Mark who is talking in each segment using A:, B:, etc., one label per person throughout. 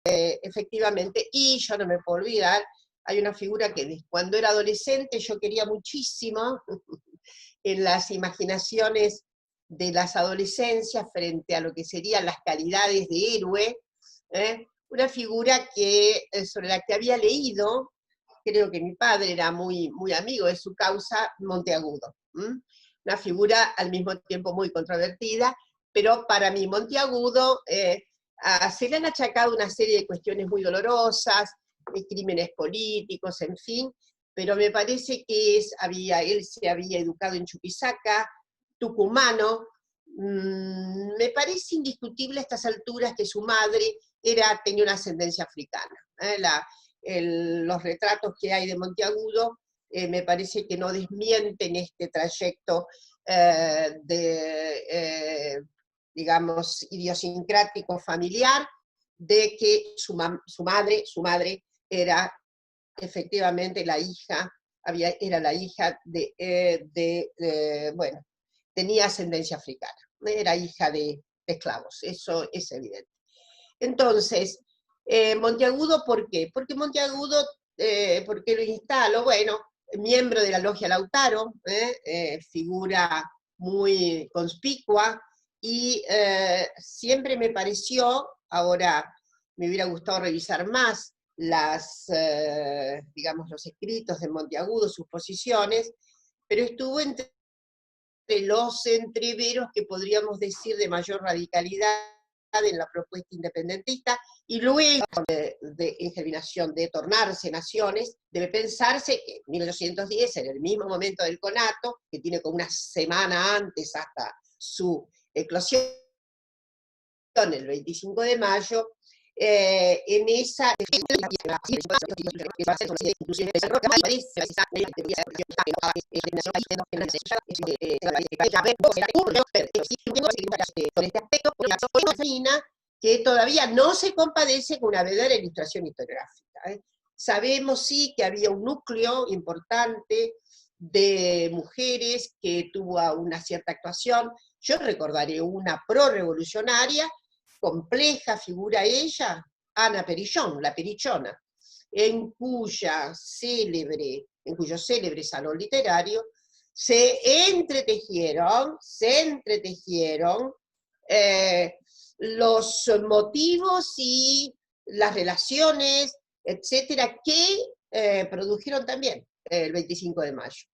A: efectivamente, y yo no me puedo olvidar, hay una figura que cuando era adolescente yo quería muchísimo, en las imaginaciones de las adolescencias frente a lo que serían las calidades de héroe, una figura sobre la que había leído, creo que mi padre era muy, muy amigo de su causa, Monteagudo. Una figura al mismo tiempo muy controvertida, pero para mí Monteagudo se le han achacado una serie de cuestiones muy dolorosas, de crímenes políticos, en fin, pero me parece que él se había educado en Chuquisaca, tucumano. Me parece indiscutible a estas alturas que su madre tenía una ascendencia africana. Los retratos que hay de Monteagudo me parece que no desmienten este trayecto digamos, idiosincrático familiar, de que su madre era efectivamente la hija, era la hija bueno, tenía ascendencia africana, era hija de esclavos, eso es evidente. Entonces, Monteagudo, ¿por qué? Porque Monteagudo, ¿por qué lo instalo? Bueno, miembro de la Logia Lautaro, figura muy conspicua, y siempre me pareció, ahora me hubiera gustado revisar más digamos, los escritos de Monteagudo, sus posiciones, pero estuvo entre los entreveros que podríamos decir de mayor radicalidad en la propuesta independentista, y luego en germinación de tornarse naciones, debe pensarse que en 1810, en el mismo momento del conato, que tiene como una semana antes hasta su eclosión, el 25 de mayo, en esa que todavía no se compadece con una verdadera ilustración historiográfica. Sabemos sí que había un núcleo importante de mujeres que tuvo una cierta actuación. Yo recordaré una pro-revolucionaria, compleja figura ella, Ana Perillón, la Perichona, en cuyo célebre salón literario se entretejieron los motivos y las relaciones, etcétera, que produjeron también el 25 de mayo.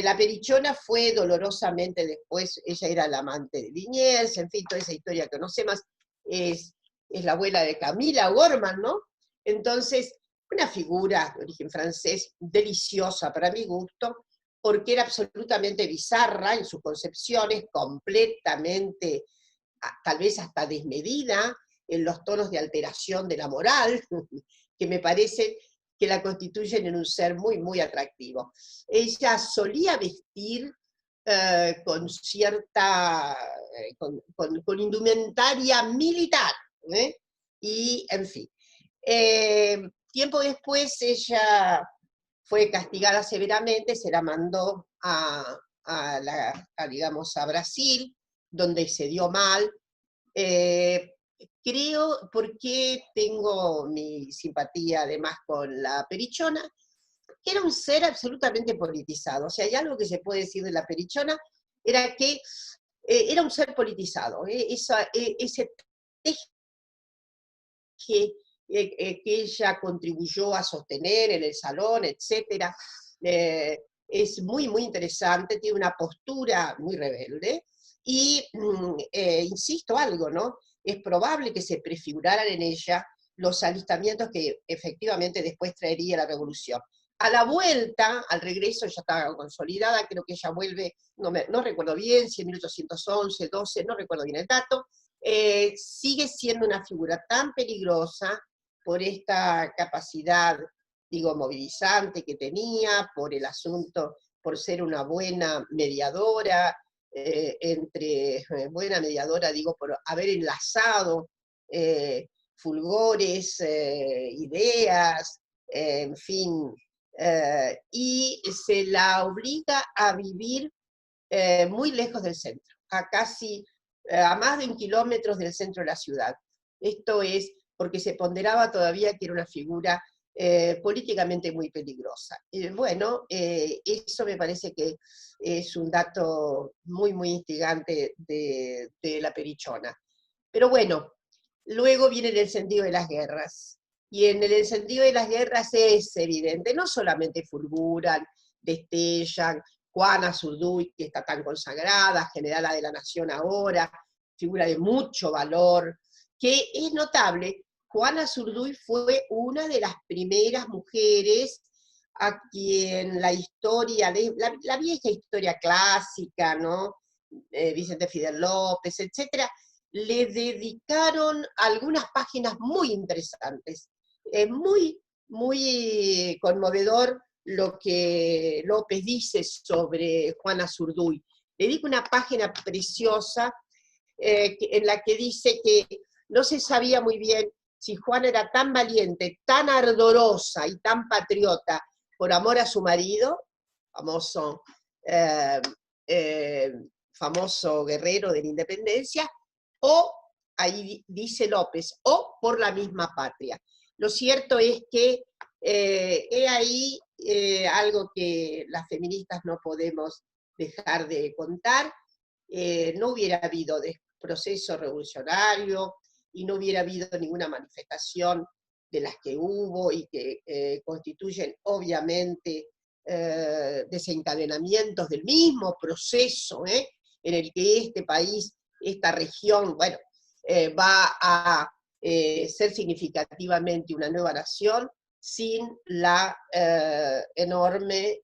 A: La Perichona fue dolorosamente después, ella era la amante de Liniers, en fin, toda esa historia que conocemos, es la abuela de Camila Gorman, ¿no? Entonces, una figura de origen francés deliciosa para mi gusto, porque era absolutamente bizarra en sus concepciones, completamente, tal vez hasta desmedida, en los tonos de alteración de la moral, que me parece que la constituyen en un ser muy, muy atractivo. Ella solía vestir con cierta, con indumentaria militar, y en fin. Tiempo después ella fue castigada severamente, se la mandó digamos, a Brasil, donde se dio mal. Creo, porque tengo mi simpatía además con la Perichona, que era un ser absolutamente politizado. O sea, hay algo que se puede decir de la Perichona, era que era un ser politizado. Ese que ella contribuyó a sostener en el salón, etc. Es muy, muy interesante, tiene una postura muy rebelde, y insisto algo, ¿no? Es probable que se prefiguraran en ella los alistamientos que efectivamente después traería la revolución. A la vuelta, al regreso, ya estaba consolidada, creo que ella vuelve, no recuerdo bien, si en 1811, 12, no recuerdo bien el dato, sigue siendo una figura tan peligrosa por esta capacidad, digo, movilizante que tenía, por el asunto, por ser una buena mediadora, buena mediadora, digo, por haber enlazado fulgores, ideas, en fin, y se la obliga a vivir muy lejos del centro, a más de 1 kilómetro del centro de la ciudad. Esto es porque se ponderaba todavía que era una figura políticamente muy peligrosa. Bueno, eso me parece que es un dato muy, muy instigante de la Perichona. Pero bueno, luego viene el encendido de las guerras. Y en el encendido de las guerras es evidente, no solamente fulguran, destellan, Juana Zurduy, que está tan consagrada, generala de la Nación ahora, figura de mucho valor, que es notable. Juana Zurduy fue una de las primeras mujeres a quien la historia, la vieja historia clásica, ¿no? Vicente Fidel López, etcétera, le dedicaron algunas páginas muy interesantes. Muy, muy conmovedor lo que López dice sobre Juana Zurduy. Le dedica una página preciosa en la que dice que no se sabía muy bien si Juana era tan valiente, tan ardorosa y tan patriota por amor a su marido, famoso, eh, eh, famoso guerrero de la independencia, o, ahí dice López, o por la misma patria. Lo cierto es que he ahí algo que las feministas no podemos dejar de contar. No hubiera habido proceso revolucionario y no hubiera habido ninguna manifestación de las que hubo y que constituyen obviamente desencadenamientos del mismo proceso en el que este país, esta región, bueno, va a ser significativamente una nueva nación sin la enorme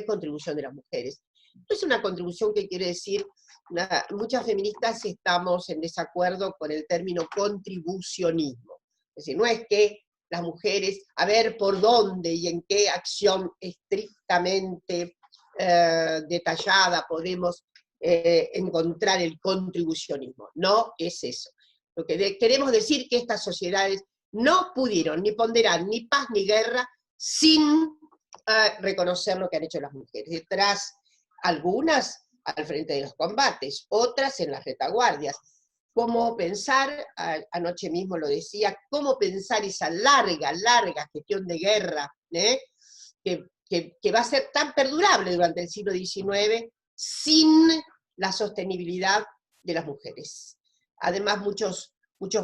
A: contribución de las mujeres. Es una contribución que quiere decir, muchas feministas estamos en desacuerdo con el término contribucionismo. Es decir, no es que las mujeres, a ver por dónde y en qué acción estrictamente detallada podemos encontrar el contribucionismo. No es eso. Lo que queremos decir que estas sociedades no pudieron ni ponderar ni paz ni guerra sin reconocer lo que han hecho las mujeres. Detrás, algunas al frente de los combates, otras en las retaguardias. Cómo pensar, anoche mismo lo decía, cómo pensar esa larga, larga gestión de guerra, que va a ser tan perdurable durante el siglo XIX, sin la sostenibilidad de las mujeres. Además, muchos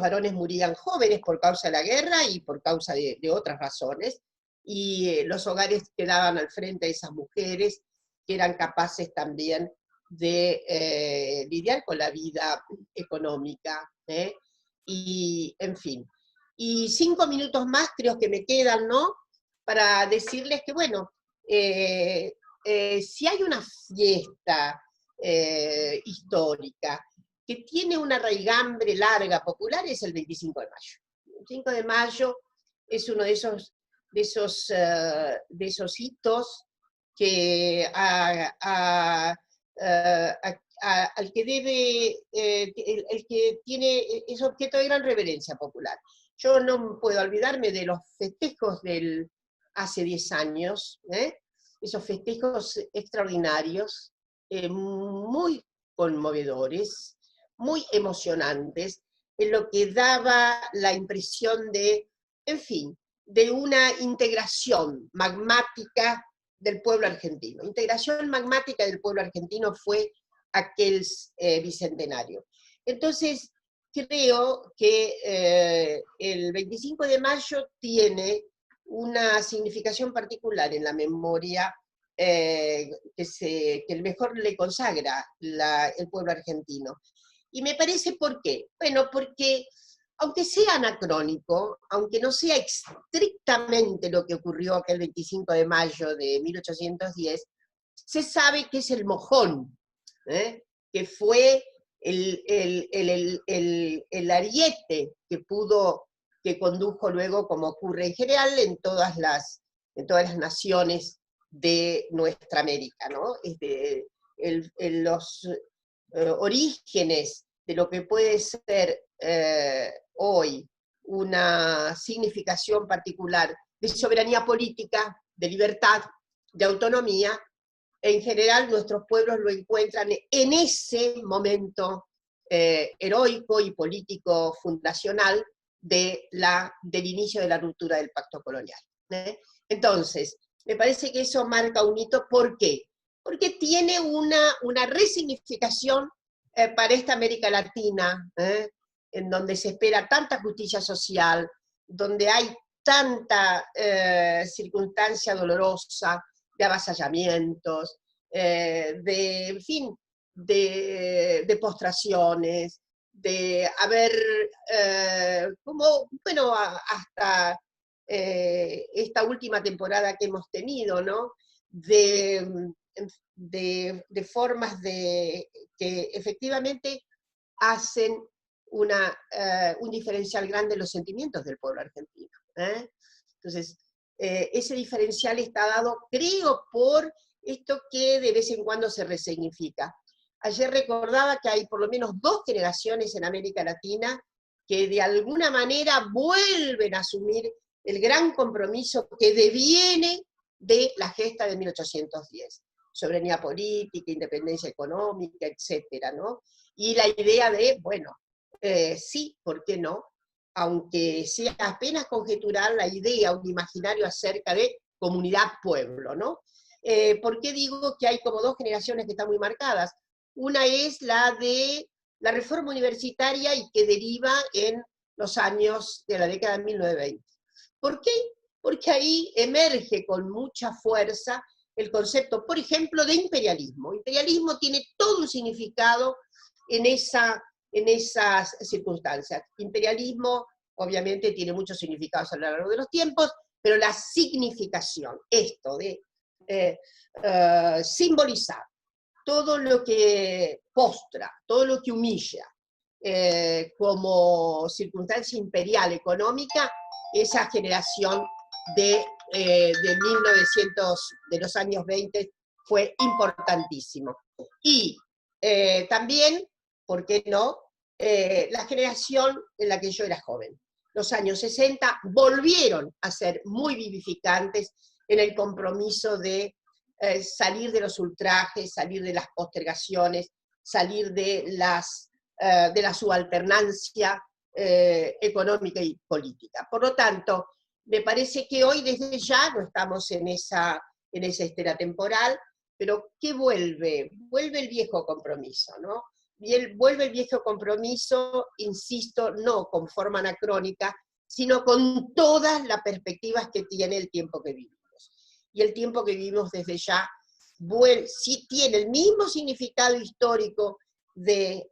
A: varones morían jóvenes por causa de la guerra y por causa de otras razones, y los hogares quedaban al frente de esas mujeres que eran capaces también de lidiar con la vida económica, y en fin. Y 5 minutos más creo que me quedan, ¿no? Para decirles que, bueno, si hay una fiesta histórica que tiene una raigambre larga popular, es el 25 de mayo. El 25 de mayo es uno de esos hitos que al que debe, el que tiene, es objeto de gran reverencia popular. Yo no puedo olvidarme de los festejos del hace 10 años, esos festejos extraordinarios, muy conmovedores, muy emocionantes, en lo que daba la impresión de, en fin, de una integración magmática del pueblo argentino. Integración magmática del pueblo argentino fue aquel bicentenario. Entonces, creo que el 25 de mayo tiene una significación particular en la memoria que el mejor le consagra el pueblo argentino. Y me parece, ¿por qué? Bueno, porque aunque sea anacrónico, aunque no sea estrictamente lo que ocurrió aquel 25 de mayo de 1810, se sabe que es el mojón, que fue el ariete que condujo luego, como ocurre en general en todas las naciones de nuestra América, ¿no? Los orígenes de lo que puede ser hoy una significación particular de soberanía política, de libertad, de autonomía, en general nuestros pueblos lo encuentran en ese momento heroico y político fundacional del inicio de la ruptura del pacto colonial. Entonces, me parece que eso marca un hito. ¿Por qué? Porque tiene una resignificación para esta América Latina, en donde se espera tanta justicia social, donde hay tanta circunstancia dolorosa de avasallamientos, en fin, de postraciones, de haber, como, bueno, hasta esta última temporada que hemos tenido, ¿no? De formas que efectivamente hacen un diferencial grande en los sentimientos del pueblo argentino. Entonces, ese diferencial está dado, creo, por esto que de vez en cuando se resignifica. Ayer recordaba que hay por lo menos 2 generaciones en América Latina que de alguna manera vuelven a asumir el gran compromiso que deviene de la gesta de 1810. Soberanía política, independencia económica, etcétera, ¿no? Y la idea de, bueno, sí, ¿por qué no? Aunque sea apenas conjetural la idea, un imaginario acerca de comunidad-pueblo, ¿no? ¿Por qué digo que hay como 2 generaciones que están muy marcadas? Una es la de la reforma universitaria y que deriva en los años de la década de 1920. ¿Por qué? Porque ahí emerge con mucha fuerza el concepto, por ejemplo, de imperialismo. Imperialismo tiene todo un significado en esas circunstancias. Imperialismo, obviamente, tiene muchos significados a lo largo de los tiempos, pero la significación, esto de simbolizar todo lo que postra, todo lo que humilla, como circunstancia imperial económica, esa generación de 1900, de los años 20, fue importantísimo. Y también, ¿por qué no?, la generación en la que yo era joven. Los años 60 volvieron a ser muy vivificantes en el compromiso de salir de los ultrajes, salir de las postergaciones, salir de la subalternancia económica y política. Por lo tanto, me parece que hoy desde ya no estamos en esa estera temporal, pero ¿qué vuelve? Vuelve el viejo compromiso, ¿no? Vuelve el viejo compromiso, insisto, no con forma anacrónica, sino con todas las perspectivas que tiene el tiempo que vivimos. Y el tiempo que vivimos desde ya sí tiene el mismo significado histórico de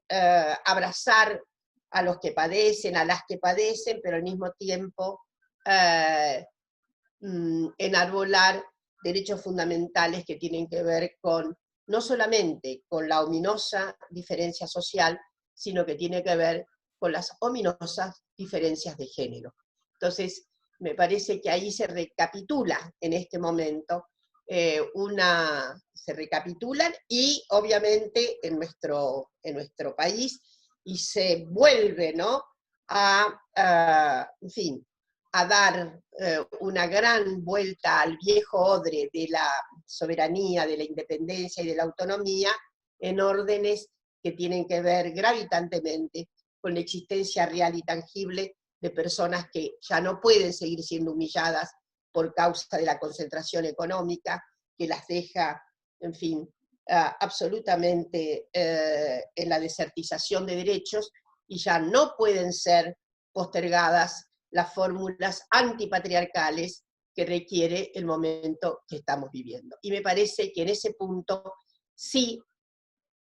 A: abrazar a los que padecen, a las que padecen, pero al mismo tiempo enarbolar derechos fundamentales que tienen que ver con, no solamente con la ominosa diferencia social, sino que tiene que ver con las ominosas diferencias de género. Entonces, me parece que ahí se recapitula en este momento, se recapitulan y obviamente en nuestro país, y se vuelve, ¿no?, en fin, a dar una gran vuelta al viejo odre de la soberanía, de la independencia y de la autonomía, en órdenes que tienen que ver gravitantemente con la existencia real y tangible de personas que ya no pueden seguir siendo humilladas por causa de la concentración económica, que las deja, en fin, absolutamente en la desertización de derechos, y ya no pueden ser postergadas las fórmulas antipatriarcales que requiere el momento que estamos viviendo. Y me parece que en ese punto sí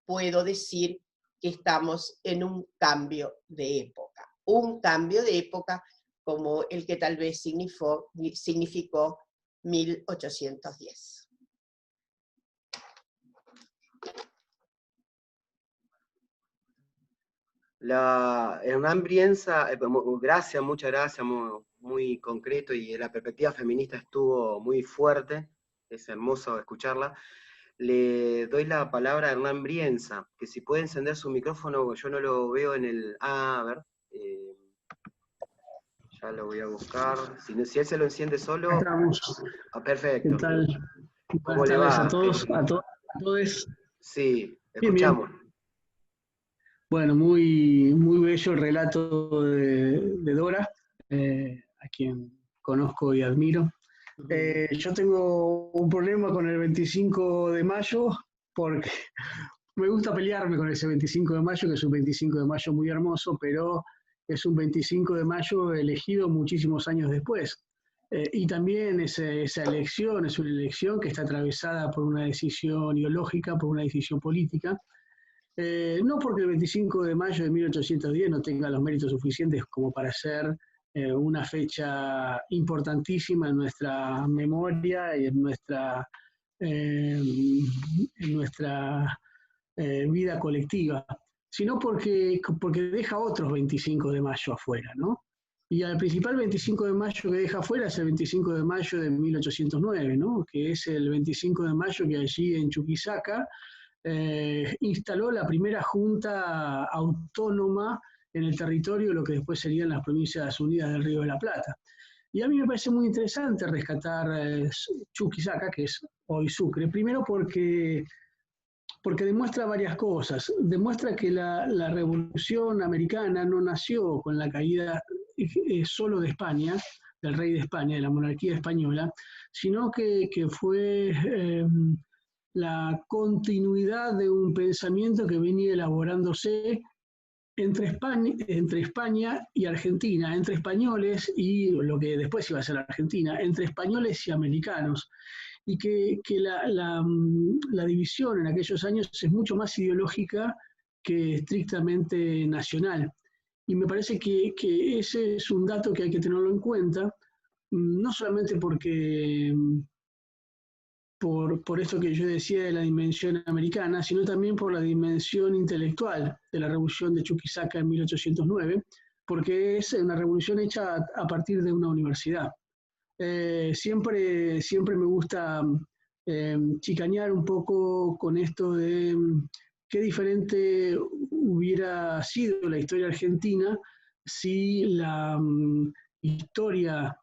A: puedo decir que estamos en un cambio de época como el que tal vez significó 1810.
B: Hernán Brienza, gracias, muchas gracias, muy concreto, y la perspectiva feminista estuvo muy fuerte, es hermoso escucharla. Le doy la palabra a Hernán Brienza, que si puede encender su micrófono, yo no lo veo en el... a ver, ya lo voy a buscar. Si él se lo enciende solo...
C: Estamos.
B: Perfecto.
C: ¿Qué tal?
B: ¿Cómo le va?
C: A todos, a todos.
B: Sí, escuchamos.
C: Bien. Bueno, muy, muy bello el relato de Dora, a quien conozco y admiro. Yo tengo un problema con el 25 de mayo porque me gusta pelearme con ese 25 de mayo, que es un 25 de mayo muy hermoso, pero es un 25 de mayo elegido muchísimos años después. Y también esa elección es una elección que está atravesada por una decisión ideológica, por una decisión política. No porque el 25 de mayo de 1810 no tenga los méritos suficientes como para ser una fecha importantísima en nuestra memoria y en nuestra vida colectiva, sino porque deja otros 25 de mayo afuera, ¿no? Y el principal 25 de mayo que deja afuera es el 25 de mayo de 1809, ¿no? Que es el 25 de mayo que allí en Chuquisaca instaló la primera junta autónoma en el territorio de lo que después serían las Provincias Unidas del Río de la Plata. Y a mí me parece muy interesante rescatar Chuquisaca, que es hoy Sucre, primero porque demuestra varias cosas. Demuestra que la Revolución Americana no nació con la caída solo de España, del rey de España, de la monarquía española, sino que fue la continuidad de un pensamiento que venía elaborándose entre España y Argentina, entre españoles y lo que después iba a ser Argentina, entre españoles y americanos, y que la división en aquellos años es mucho más ideológica que estrictamente nacional. Y me parece que ese es un dato que hay que tenerlo en cuenta, no solamente por esto que yo decía de la dimensión americana, sino también por la dimensión intelectual de la revolución de Chuquisaca en 1809, porque es una revolución hecha a partir de una universidad. Siempre me gusta chicañar un poco con esto de qué diferente hubiera sido la historia argentina si la historia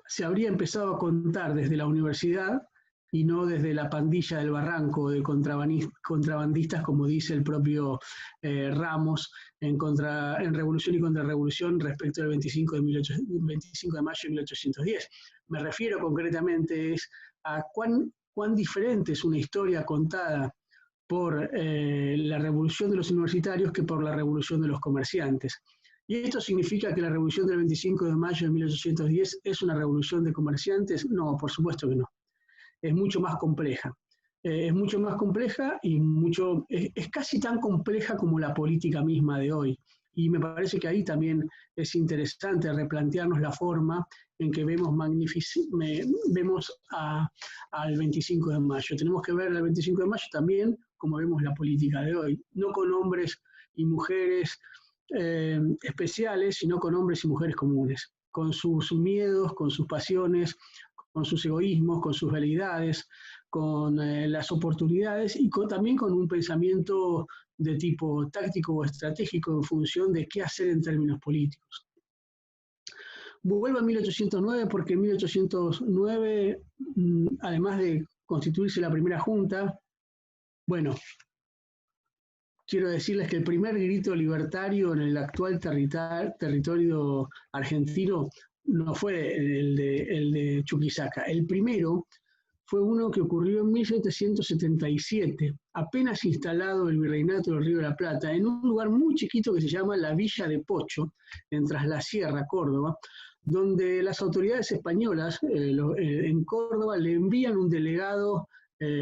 C: se habría empezado a contar desde la universidad y no desde la pandilla del barranco de contrabandistas, como dice el propio Ramos en Revolución y Contrarrevolución respecto del 25 de mayo de 1810. Me refiero concretamente a cuán diferente es una historia contada por la revolución de los universitarios que por la revolución de los comerciantes. ¿Y esto significa que la revolución del 25 de mayo de 1810 es una revolución de comerciantes? No, por supuesto que no. Es mucho más compleja. Es mucho más compleja y es casi tan compleja como la política misma de hoy. Y me parece que ahí también es interesante replantearnos la forma en que vemos al 25 de mayo. Tenemos que ver el 25 de mayo también como vemos la política de hoy, no con hombres y mujeres especiales, sino con hombres y mujeres comunes, con sus miedos, con sus pasiones, con sus egoísmos, con sus veleidades, con las oportunidades y también con un pensamiento de tipo táctico o estratégico en función de qué hacer en términos políticos. Vuelvo a 1809 porque en 1809, además de constituirse la primera junta, bueno, quiero decirles que el primer grito libertario en el actual territorio argentino no fue el de Chuquisaca. El primero fue uno que ocurrió en 1777, apenas instalado el virreinato del Río de la Plata, en un lugar muy chiquito que se llama la Villa de Pocho, en Traslasierra, Córdoba, donde las autoridades españolas en Córdoba le envían un delegado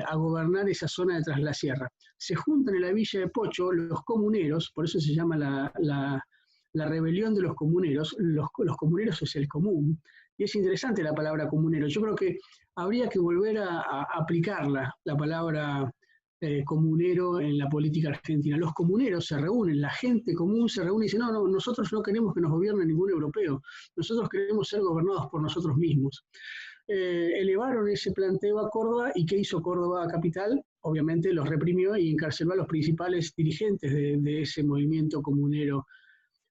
C: a gobernar esa zona de Traslasierra. Se juntan en la Villa de Pocho los comuneros, por eso se llama la rebelión de los comuneros. Los comuneros es el común, y es interesante la palabra comunero. Yo creo que habría que volver a aplicarla, la palabra comunero en la política argentina. Los comuneros se reúnen, la gente común se reúne y dice, no, nosotros no queremos que nos gobierne ningún europeo, nosotros queremos ser gobernados por nosotros mismos. Elevaron ese planteo a Córdoba, y ¿qué hizo Córdoba capital? Obviamente los reprimió y encarceló a los principales dirigentes de ese movimiento comunero.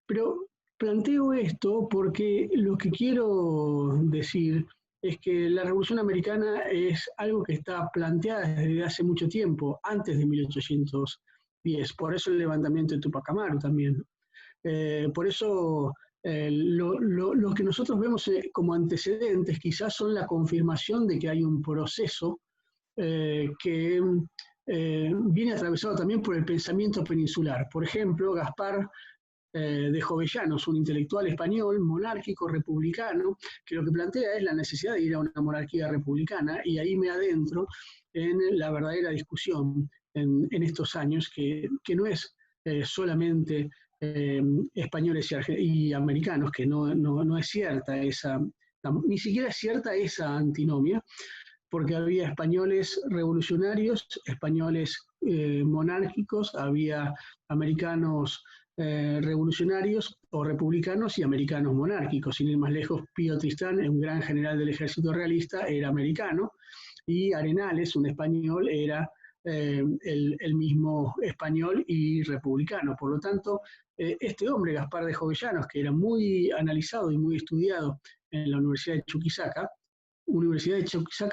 C: Pero planteo esto porque lo que quiero decir es que la Revolución Americana es algo que está planteada desde hace mucho tiempo, antes de 1810, pies. Por eso el levantamiento de Tupac Amaru también. Por eso lo que nosotros vemos como antecedentes quizás son la confirmación de que hay un proceso que viene atravesado también por el pensamiento peninsular. Por ejemplo, Gaspar de Jovellanos, un intelectual español, monárquico, republicano, que lo que plantea es la necesidad de ir a una monarquía republicana, y ahí me adentro en la verdadera discusión en estos años, que no es solamente españoles y americanos, que no es cierta esa, ni siquiera es cierta esa antinomia, porque había españoles revolucionarios, españoles monárquicos, había americanos revolucionarios o republicanos y americanos monárquicos. Sin ir más lejos, Pío Tristán, un gran general del ejército realista, era americano, y Arenales, un español, era el mismo español y republicano. Por lo tanto, este hombre, Gaspar de Jovellanos, que era muy analizado y muy estudiado en la Universidad de Chuquisaca,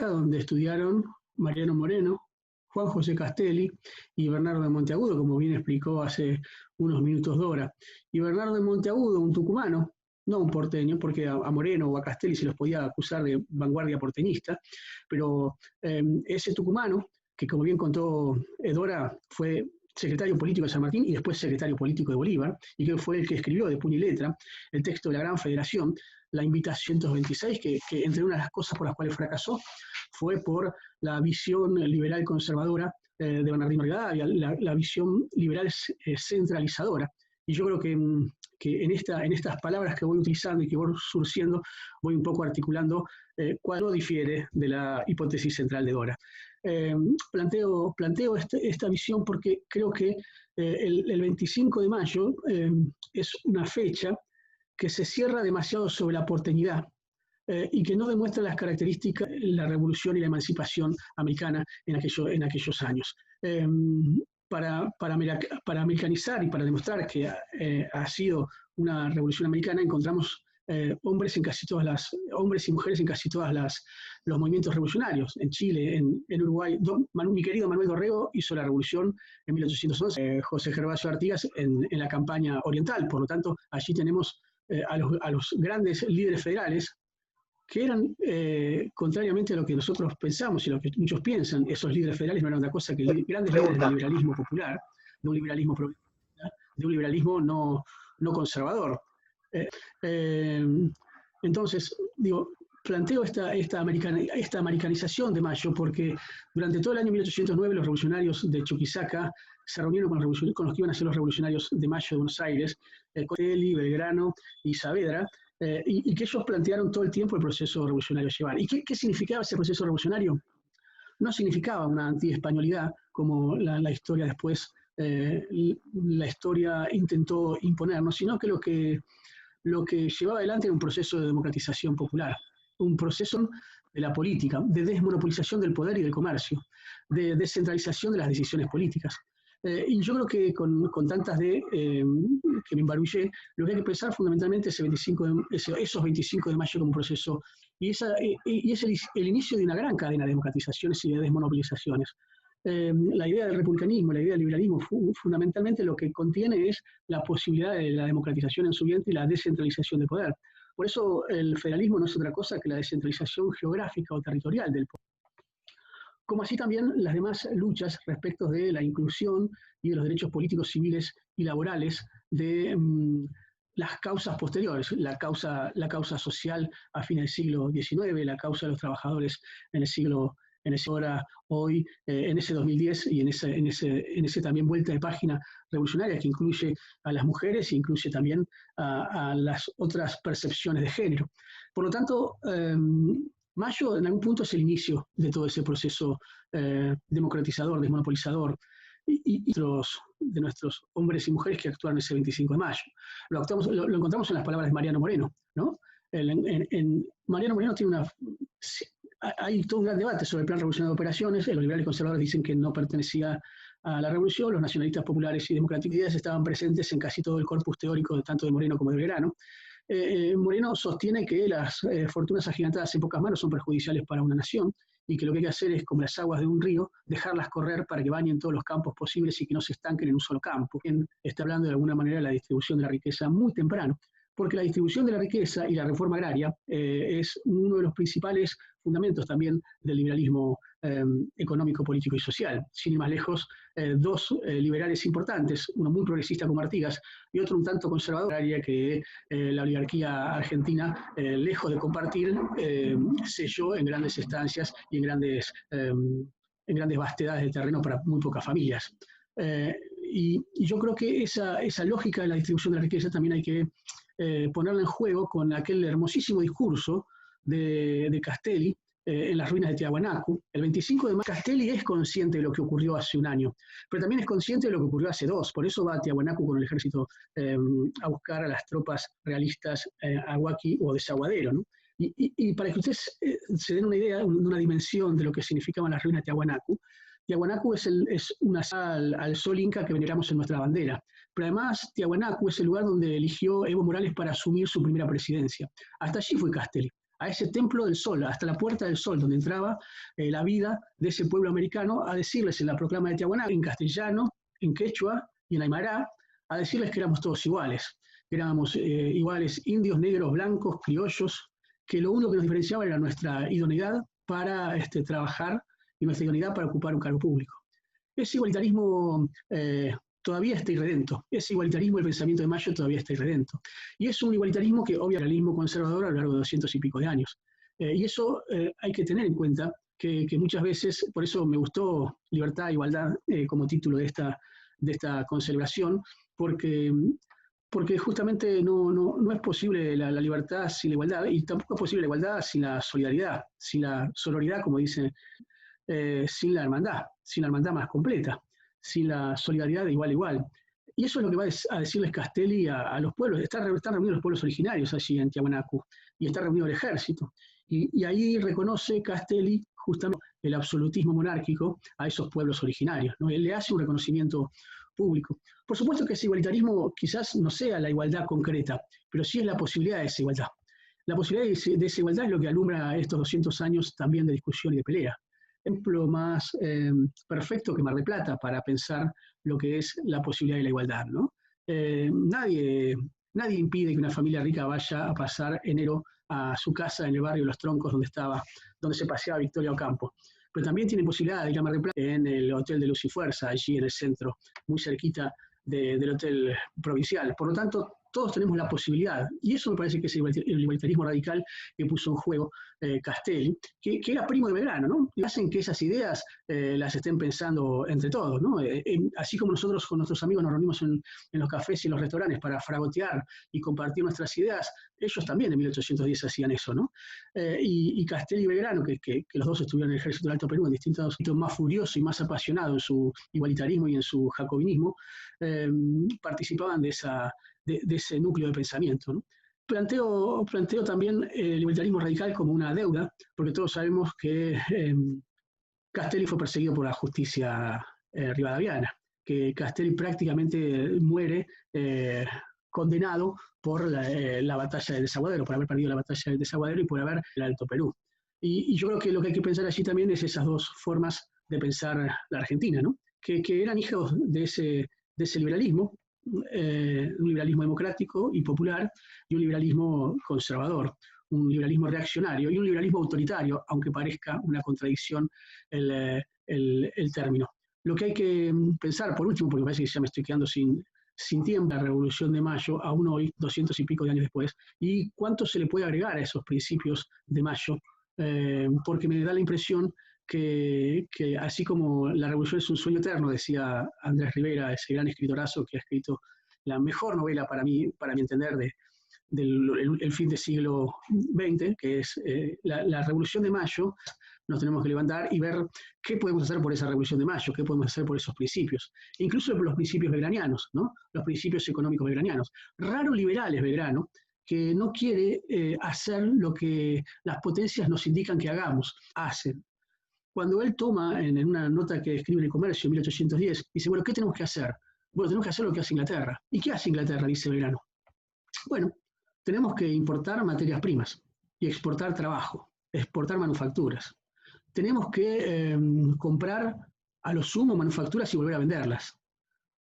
C: donde estudiaron Mariano Moreno, Juan José Castelli y Bernardo de Monteagudo, como bien explicó hace unos minutos Dora. Y Bernardo de Monteagudo, un tucumano, no un porteño, porque a Moreno o a Castelli se los podía acusar de vanguardia porteñista, pero ese tucumano, que como bien contó Dora, fue secretario político de San Martín y después secretario político de Bolívar, y que fue el que escribió de puño y letra el texto de la Gran Federación, la Invitación 126, que entre unas de las cosas por las cuales fracasó fue por la visión liberal conservadora de Bernardino Rivadavia, la visión liberal centralizadora. Y yo creo que en estas palabras que voy utilizando y que voy surciendo, voy un poco articulando cuál difiere de la hipótesis central de Dora. Planteo esta visión porque creo que el 25 de mayo es una fecha que se cierra demasiado sobre la porteñidad y que no demuestra las características de la revolución y la emancipación americana en aquellos años. Para americanizar y para demostrar que ha sido una revolución americana, encontramos hombres y mujeres en casi todos los movimientos revolucionarios. En Chile, en Uruguay, mi querido Manuel Dorrego hizo la revolución en 1811, José Gervasio Artigas en la campaña oriental. Por lo tanto, allí tenemos a los grandes líderes federales que eran, contrariamente a lo que nosotros pensamos y lo que muchos piensan, esos líderes federales no eran otra cosa que grandes líderes del liberalismo popular, de un liberalismo progresista, de un liberalismo no conservador. Entonces, digo, planteo esta americanización de Mayo porque durante todo el año 1809 los revolucionarios de Chuquisaca se reunieron con los que iban a ser los revolucionarios de Mayo de Buenos Aires, Cotelli, Belgrano y Saavedra, y que ellos plantearon todo el tiempo el proceso revolucionario a llevar. ¿Y qué significaba ese proceso revolucionario? No significaba una anti-españolidad como la historia después, la historia intentó imponernos, sino que lo que llevaba adelante era un proceso de democratización popular, un proceso de la política, de desmonopolización del poder y del comercio, de descentralización de las decisiones políticas. Y yo creo que con tantas que me embarullé, lo que hay que pensar fundamentalmente es esos 25 de mayo como un proceso, y es el inicio de una gran cadena de democratizaciones y de desmonopolizaciones. La idea del republicanismo, la idea del liberalismo, fundamentalmente lo que contiene es la posibilidad de la democratización en su vientre y la descentralización del poder. Por eso el federalismo no es otra cosa que la descentralización geográfica o territorial del poder. Como así también las demás luchas respecto de la inclusión y de los derechos políticos, civiles y laborales de las causas posteriores, la causa social a fines del siglo XIX, la causa de los trabajadores en ese 2010 y en ese también vuelta de página revolucionaria que incluye a las mujeres e incluye también a las otras percepciones de género. Por lo tanto, Mayo en algún punto es el inicio de todo ese proceso democratizador, desmonopolizador, y de nuestros hombres y mujeres que actuaron ese 25 de mayo. Lo encontramos en las palabras de Mariano Moreno, ¿no? Mariano Moreno hay todo un gran debate sobre el plan revolucionario de operaciones. Los liberales conservadores dicen que no pertenecía a la revolución, los nacionalistas populares y democráticos estaban presentes en casi todo el corpus teórico tanto de Moreno como de Belgrano. Moreno sostiene que las fortunas agigantadas en pocas manos son perjudiciales para una nación y que lo que hay que hacer es, como las aguas de un río, dejarlas correr para que bañen todos los campos posibles y que no se estanquen en un solo campo. Está hablando de alguna manera de la distribución de la riqueza muy temprano, porque la distribución de la riqueza y la reforma agraria es uno de los principales fundamentos también del liberalismo económico, político y social. Sin ir más lejos, dos liberales importantes, uno muy progresista como Artigas y otro un tanto conservador, que la oligarquía argentina, lejos de compartir, selló en grandes estancias y en grandes vastedades de terreno para muy pocas familias. Y yo creo que esa lógica de la distribución de la riqueza también hay que ponerla en juego con aquel hermosísimo discurso de Castelli en las ruinas de Tiahuanacu. El 25 de mayo, Castelli es consciente de lo que ocurrió hace un año, pero también es consciente de lo que ocurrió hace 2. Por eso va a Tiahuanacu con el ejército a buscar a las tropas realistas a Huaki o Desaguadero, ¿no? Y para que ustedes se den una idea, una dimensión de lo que significaban las ruinas de Tiahuanacu, Tiahuanacu es una sal al sol inca que veneramos en nuestra bandera. Pero además, Tiahuanacu es el lugar donde eligió Evo Morales para asumir su primera presidencia. Hasta allí fue Castelli, a ese templo del sol, hasta la puerta del sol, donde entraba la vida de ese pueblo americano, a decirles en la proclama de Tiahuanacu, en castellano, en quechua y en aymara, a decirles que éramos todos iguales. Éramos iguales indios, negros, blancos, criollos, que lo único que nos diferenciaba era nuestra idoneidad para trabajar y nuestra idoneidad para ocupar un cargo público. Ese igualitarismo todavía está irredento. Ese igualitarismo del pensamiento de Mayo todavía está irredento. Y es un igualitarismo que obvia el realismo conservador a lo largo de 200 y pico de años. Y eso hay que tener en cuenta que muchas veces, por eso me gustó Libertad e Igualdad como título de esta concelebración, porque justamente no es posible la libertad sin la igualdad, y tampoco es posible la igualdad sin la solidaridad, sin la sororidad, como dice, sin la hermandad más completa, sin la solidaridad de igual a igual. Y eso es lo que va a decirles Castelli a los pueblos. Están reunidos los pueblos originarios allí en Tiahuanacu, y está reunido el ejército. Y ahí reconoce Castelli justamente el absolutismo monárquico a esos pueblos originarios, ¿no? Él le hace un reconocimiento público. Por supuesto que ese igualitarismo quizás no sea la igualdad concreta, pero sí es la posibilidad de esa igualdad. La posibilidad de esa igualdad es lo que alumbra estos 200 años también de discusión y de pelea. Ejemplo más perfecto que Mar del Plata para pensar lo que es la posibilidad de la igualdad, ¿no? Nadie impide que una familia rica vaya a pasar enero a su casa en el barrio Los Troncos donde se paseaba Victoria Ocampo. Pero también tiene posibilidad de ir a Mar del Plata en el Hotel de Luz y Fuerza, allí en el centro, muy cerquita del Hotel Provincial. Por lo tanto, todos tenemos la posibilidad, y eso me parece que es el igualitarismo radical que puso en juego Castelli, que era primo de Belgrano, ¿no? Y hacen que esas ideas las estén pensando entre todos, ¿no? Así como nosotros con nuestros amigos nos reunimos en los cafés y en los restaurantes para fragotear y compartir nuestras ideas, ellos también en 1810 hacían eso, ¿no? Y Castelli y Belgrano, que los dos estuvieron en el ejército del Alto Perú en distintos sitios, más furioso y más apasionado en su igualitarismo y en su jacobinismo, participaban de ese núcleo de pensamiento, ¿no? Planteo también el libertarismo radical como una deuda, porque todos sabemos que Castelli fue perseguido por la justicia rivadaviana, que Castelli prácticamente muere condenado por la batalla de Desaguadero, por haber perdido la batalla de Desaguadero y por haber el Alto Perú. Y yo creo que lo que hay que pensar allí también es esas dos formas de pensar la Argentina, ¿no? Que eran hijos de ese liberalismo, un liberalismo democrático y popular, y un liberalismo conservador, un liberalismo reaccionario y un liberalismo autoritario, aunque parezca una contradicción el término. Lo que hay que pensar, por último, porque me parece que ya me estoy quedando sin tiempo, la Revolución de Mayo, aún hoy, 200 y pico de años después, y cuánto se le puede agregar a esos principios de Mayo, porque me da la impresión que así como la revolución es un sueño eterno, decía Andrés Rivera, ese gran escritorazo que ha escrito la mejor novela para mi entender del fin del siglo XX, que es la Revolución de Mayo. Nos tenemos que levantar y ver qué podemos hacer por esa Revolución de Mayo, qué podemos hacer por esos principios, incluso por los principios belgranianos, ¿no? Los principios económicos belgranianos. Raro liberal es Belgrano, que no quiere hacer lo que las potencias nos indican que hagamos, hacen. Cuando él toma, en una nota que escribe en El Comercio en 1810, dice, bueno, ¿qué tenemos que hacer? Bueno, tenemos que hacer lo que hace Inglaterra. ¿Y qué hace Inglaterra? Dice Belgrano. Bueno, tenemos que importar materias primas y exportar trabajo, exportar manufacturas. tenemos que comprar a lo sumo manufacturas y volver a venderlas.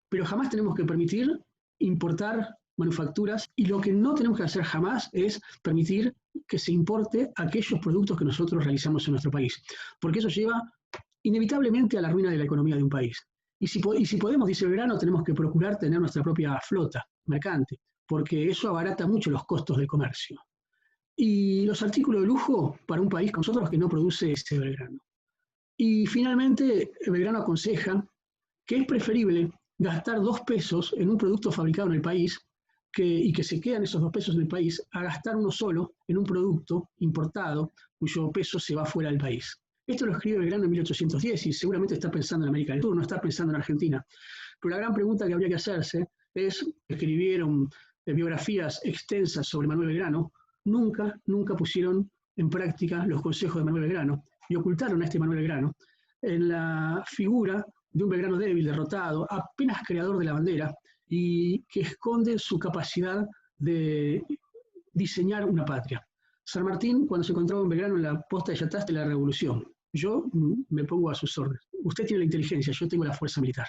C: Pero jamás tenemos que permitir importar manufacturas, y lo que no tenemos que hacer jamás es permitir que se importe aquellos productos que nosotros realizamos en nuestro país, porque eso lleva inevitablemente a la ruina de la economía de un país. Y si podemos, dice Belgrano, tenemos que procurar tener nuestra propia flota mercante, porque eso abarata mucho los costos del comercio. Y los artículos de lujo para un país como nosotros que no produce ese Belgrano. Y finalmente, Belgrano aconseja que es preferible gastar 2 pesos en un producto fabricado en el país y que se quedan esos 2 pesos en el país, a gastar uno solo en un producto importado cuyo peso se va fuera del país. Esto lo escribe Belgrano en 1810 y seguramente está pensando en América del Sur, no está pensando en Argentina. Pero la gran pregunta que habría que hacerse es, escribieron biografías extensas sobre Manuel Belgrano, nunca pusieron en práctica los consejos de Manuel Belgrano y ocultaron a este Manuel Belgrano en la figura de un Belgrano débil, derrotado, apenas creador de la bandera, y que esconde su capacidad de diseñar una patria. San Martín, cuando se encontraba en Belgrano en la posta de Yataste de la Revolución, yo me pongo a sus órdenes. Usted tiene la inteligencia, yo tengo la fuerza militar.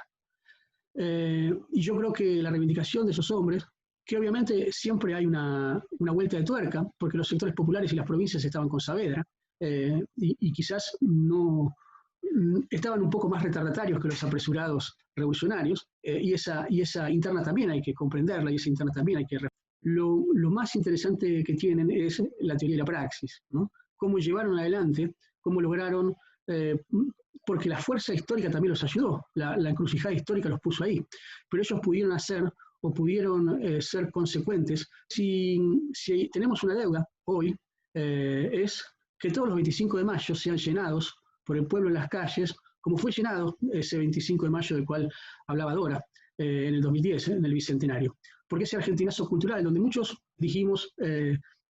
C: Y yo creo que la reivindicación de esos hombres, que obviamente siempre hay una vuelta de tuerca, porque los sectores populares y las provincias estaban con Saavedra, y quizás no estaban un poco más retardatarios que los apresurados revolucionarios, y esa interna también hay que comprenderla, y esa interna también hay que... Lo más interesante que tienen es la teoría y la praxis, ¿no? Cómo llevaron adelante, cómo lograron, porque la fuerza histórica también los ayudó, la encrucijada histórica los puso ahí, pero ellos pudieron hacer o pudieron ser consecuentes. Si tenemos una deuda hoy, es que todos los 25 de mayo sean llenados por el pueblo en las calles, como fue llenado ese 25 de mayo del cual hablaba Dora en el 2010, en el Bicentenario. Porque ese argentinazo cultural, donde muchos dijimos,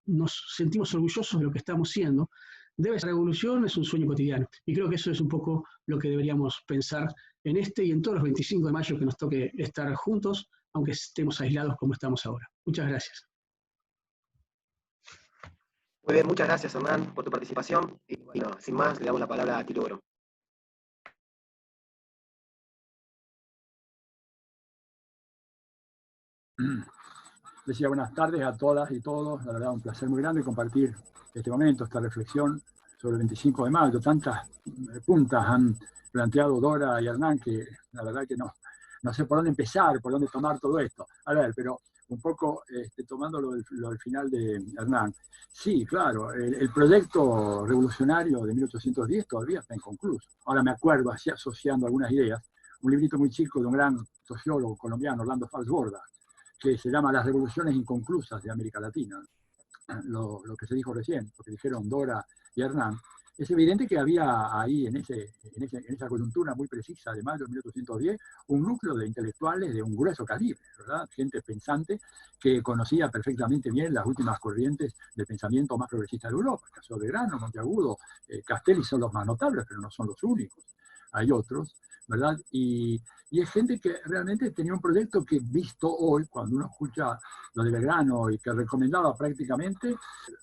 C: nos sentimos orgullosos de lo que estamos siendo, debe ser revolución, es un sueño cotidiano. Y creo que eso es un poco lo que deberíamos pensar en este y en todos los 25 de mayo que nos toque estar juntos, aunque estemos aislados como estamos ahora. Muchas gracias.
B: Muy bien, muchas gracias, Hernán, por tu participación. Y bueno, sin más, le damos la palabra a Tito Oro.
D: Decía buenas tardes a todas y todos. La verdad, un placer muy grande compartir este momento, esta reflexión sobre el 25 de mayo. Tantas puntas han planteado Dora y Hernán que la verdad que no sé por dónde empezar, por dónde tomar todo esto. A ver, pero un poco tomando lo del final de Hernán. Sí, claro, el proyecto revolucionario de 1810 todavía está inconcluso. Ahora me acuerdo, así asociando algunas ideas, un librito muy chico de un gran sociólogo colombiano, Orlando Falsborda, que se llama Las revoluciones inconclusas de América Latina. Lo que se dijo recién, lo que dijeron Dora y Hernán, es evidente que había ahí, en esa coyuntura muy precisa de mayo de 1810, un núcleo de intelectuales de un grueso calibre, ¿verdad? Gente pensante que conocía perfectamente bien las últimas corrientes del pensamiento más progresista de Europa. El caso de Belgrano, Monteagudo, Castelli son los más notables, pero no son los únicos. Hay otros, ¿verdad? Y es gente que realmente tenía un proyecto que, visto hoy, cuando uno escucha lo de Belgrano y que recomendaba prácticamente,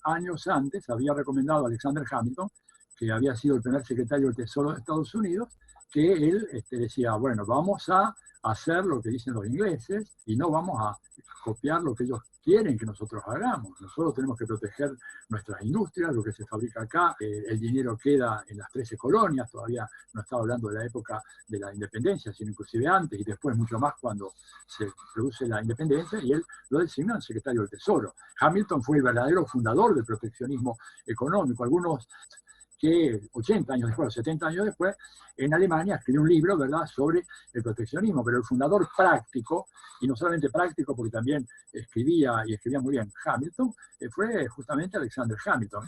D: años antes, había recomendado a Alexander Hamilton, que había sido el primer secretario del Tesoro de Estados Unidos, que él decía, bueno, vamos a hacer lo que dicen los ingleses y no vamos a copiar lo que ellos quieren que nosotros hagamos. Nosotros tenemos que proteger nuestras industrias, lo que se fabrica acá, el dinero queda en las 13 colonias, todavía no estaba hablando de la época de la independencia, sino inclusive antes y después mucho más cuando se produce la independencia, y él lo designó el secretario del Tesoro. Hamilton fue el verdadero fundador del proteccionismo económico. Algunos que 80 años después, 70 años después, en Alemania escribió un libro, ¿verdad?, sobre el proteccionismo, pero el fundador práctico, y no solamente práctico porque también escribía, y escribía muy bien, Hamilton, fue justamente Alexander Hamilton.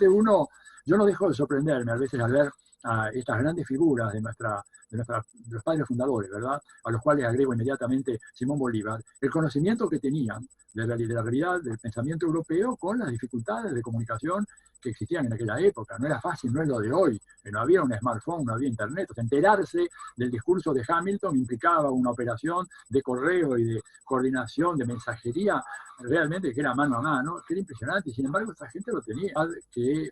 D: Yo no dejo de sorprenderme a veces al ver a estas grandes figuras de los padres fundadores, ¿verdad?, a los cuales agrego inmediatamente Simón Bolívar, el conocimiento que tenían de la realidad del pensamiento europeo con las dificultades de comunicación que existían en aquella época. No era fácil, no es lo de hoy, no había un smartphone, no había internet. O sea, enterarse del discurso de Hamilton implicaba una operación de correo y de coordinación, de mensajería, realmente que era mano a mano, que era impresionante, y sin embargo esta gente lo tenía,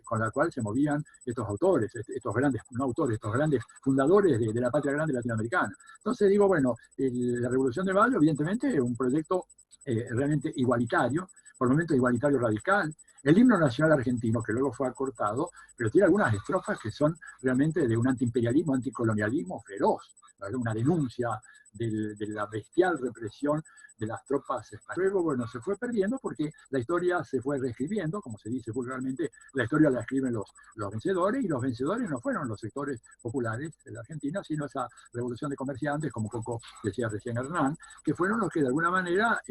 D: con la cual se movían estos autores, estos grandes, no autores, estos grandes fundadores de la patria grande latinoamericana. Entonces digo, bueno, la Revolución de Mayo, evidentemente, es un proyecto realmente igualitario, por el momento igualitario radical. El himno nacional argentino, que luego fue acortado, pero tiene algunas estrofas que son realmente de un antiimperialismo, anticolonialismo feroz, ¿verdad? Una denuncia de la bestial represión de las tropas españolas. Luego, bueno, se fue perdiendo porque la historia se fue reescribiendo, como se dice vulgarmente, la historia la escriben los vencedores, y los vencedores no fueron los sectores populares de la Argentina, sino esa revolución de comerciantes, como poco decía recién Hernán, que fueron los que de alguna manera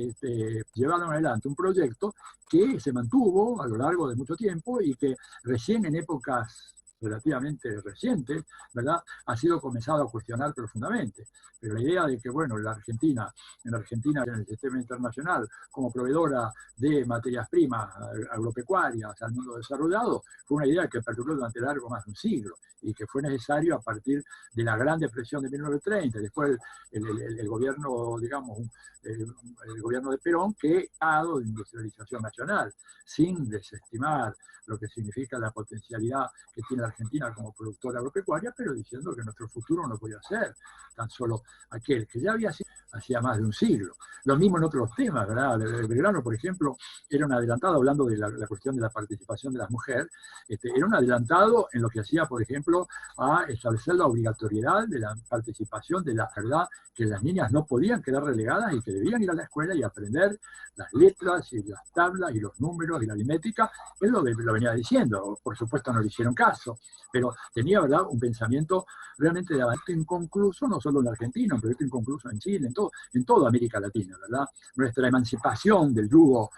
D: llevaron adelante un proyecto que se mantuvo a lo largo de mucho tiempo y que recién en épocas relativamente recientes, ¿verdad?, ha sido comenzado a cuestionar profundamente. Pero la idea de que, bueno, en Argentina, en el sistema internacional, como proveedora de materias primas agropecuarias al mundo desarrollado, fue una idea que perduró durante largo más de un siglo y que fue necesario a partir de la Gran Depresión de 1930, después el gobierno, digamos, el gobierno de Perón, que ha dado de industrialización nacional, sin desestimar lo que significa la potencialidad que tiene la Argentina como productora agropecuaria, pero diciendo que nuestro futuro no podía ser tan solo aquel que ya había sido hacía más de un siglo. Lo mismo en otros temas, ¿verdad? Belgrano, por ejemplo, era un adelantado, hablando de la cuestión de la participación de las mujeres, era un adelantado en lo que hacía, por ejemplo, a establecer la obligatoriedad de la participación de la verdad, que las niñas no podían quedar relegadas y que debían ir a la escuela y aprender las letras y las tablas y los números y la aritmética. Él lo venía diciendo, por supuesto no le hicieron caso, pero tenía, ¿verdad?, un pensamiento realmente de avance inconcluso, no solo en la Argentina, un proyecto inconcluso en Chile, en toda América Latina, ¿verdad? Nuestra emancipación del yugo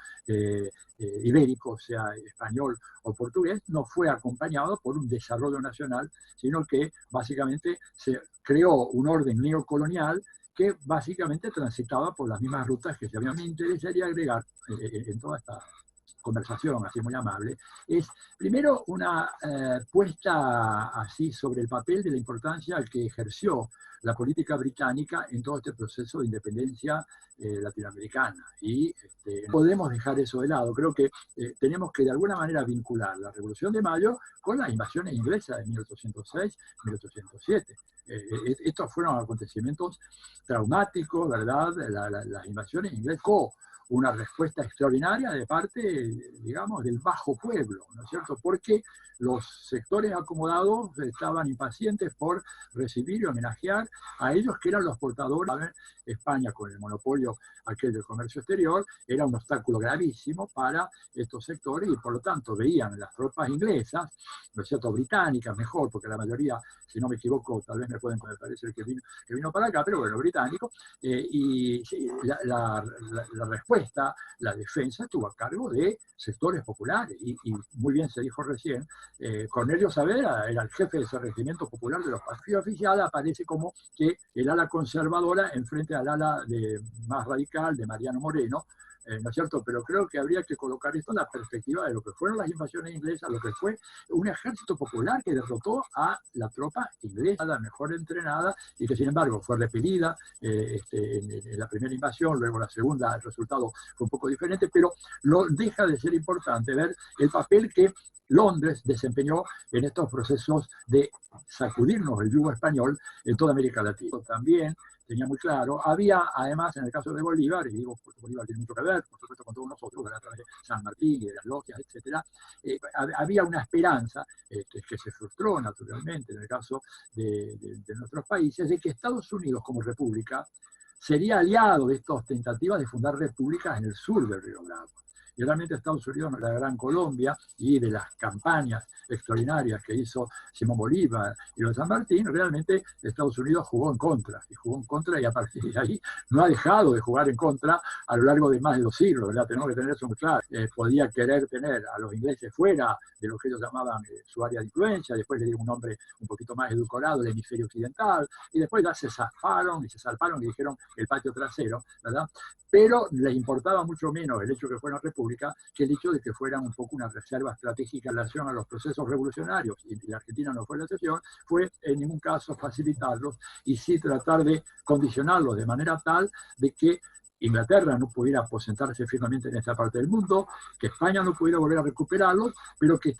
D: ibérico, sea español o portugués, no fue acompañado por un desarrollo nacional, sino que básicamente se creó un orden neocolonial que básicamente transitaba por las mismas rutas que se habían. Me interesaría agregar en toda esta conversación así muy amable, es primero una puesta así sobre el papel de la importancia que ejerció la política británica en todo este proceso de independencia latinoamericana. Y podemos dejar eso de lado. Creo que tenemos que de alguna manera vincular la Revolución de Mayo con las invasiones inglesas de 1806, 1807. Estos fueron acontecimientos traumáticos, ¿verdad? Las invasiones inglesas una respuesta extraordinaria de parte, digamos, del bajo pueblo, ¿no es cierto? Porque los sectores acomodados estaban impacientes por recibir y homenajear a ellos que eran los portadores. España, con el monopolio aquel del comercio exterior, era un obstáculo gravísimo para estos sectores y por lo tanto veían en las tropas inglesas, ¿no es cierto?, británicas mejor, porque la mayoría, si no me equivoco, tal vez me pueden parecer que vino para acá, pero bueno, británico, y la respuesta, la defensa estuvo a cargo de sectores populares, y muy bien se dijo recién, Cornelio Saavedra era el jefe de ese regimiento popular de los partidos oficiales, aparece como que el ala conservadora enfrente al ala más radical de Mariano Moreno, ¿no es cierto? Pero creo que habría que colocar esto en la perspectiva de lo que fueron las invasiones inglesas, lo que fue un ejército popular que derrotó a la tropa inglesa, la mejor entrenada, y que sin embargo fue repelida en la primera invasión, luego la segunda, el resultado fue un poco diferente, pero no deja de ser importante ver el papel que Londres desempeñó en estos procesos de sacudirnos el yugo español en toda América Latina. También tenía muy claro, había además en el caso de Bolívar, y digo porque Bolívar tiene mucho que ver, por supuesto con todos nosotros, a través de San Martín y de las logias, etc., había una esperanza que se frustró naturalmente en el caso de nuestros países, de que Estados Unidos como república sería aliado de estas tentativas de fundar repúblicas en el sur del Río Bravo. Y realmente Estados Unidos, la Gran Colombia, y de las campañas extraordinarias que hizo Simón Bolívar y los San Martín, realmente Estados Unidos jugó en contra, y a partir de ahí no ha dejado de jugar en contra a lo largo de más de 2 siglos, ¿verdad? Tenemos que tener eso muy claro. Podía querer tener a los ingleses fuera de lo que ellos llamaban su área de influencia, después le dieron un nombre un poquito más edulcorado, el hemisferio occidental, y después ya se salparon y dijeron el patio trasero, ¿verdad? Pero les importaba mucho menos el hecho de que fueran república que el hecho de que fueran un poco una reserva estratégica en relación a los procesos revolucionarios, y la Argentina no fue la excepción, fue en ningún caso facilitarlos y sí tratar de condicionarlos de manera tal de que Inglaterra no pudiera aposentarse firmemente en esta parte del mundo, que España no pudiera volver a recuperarlos, pero que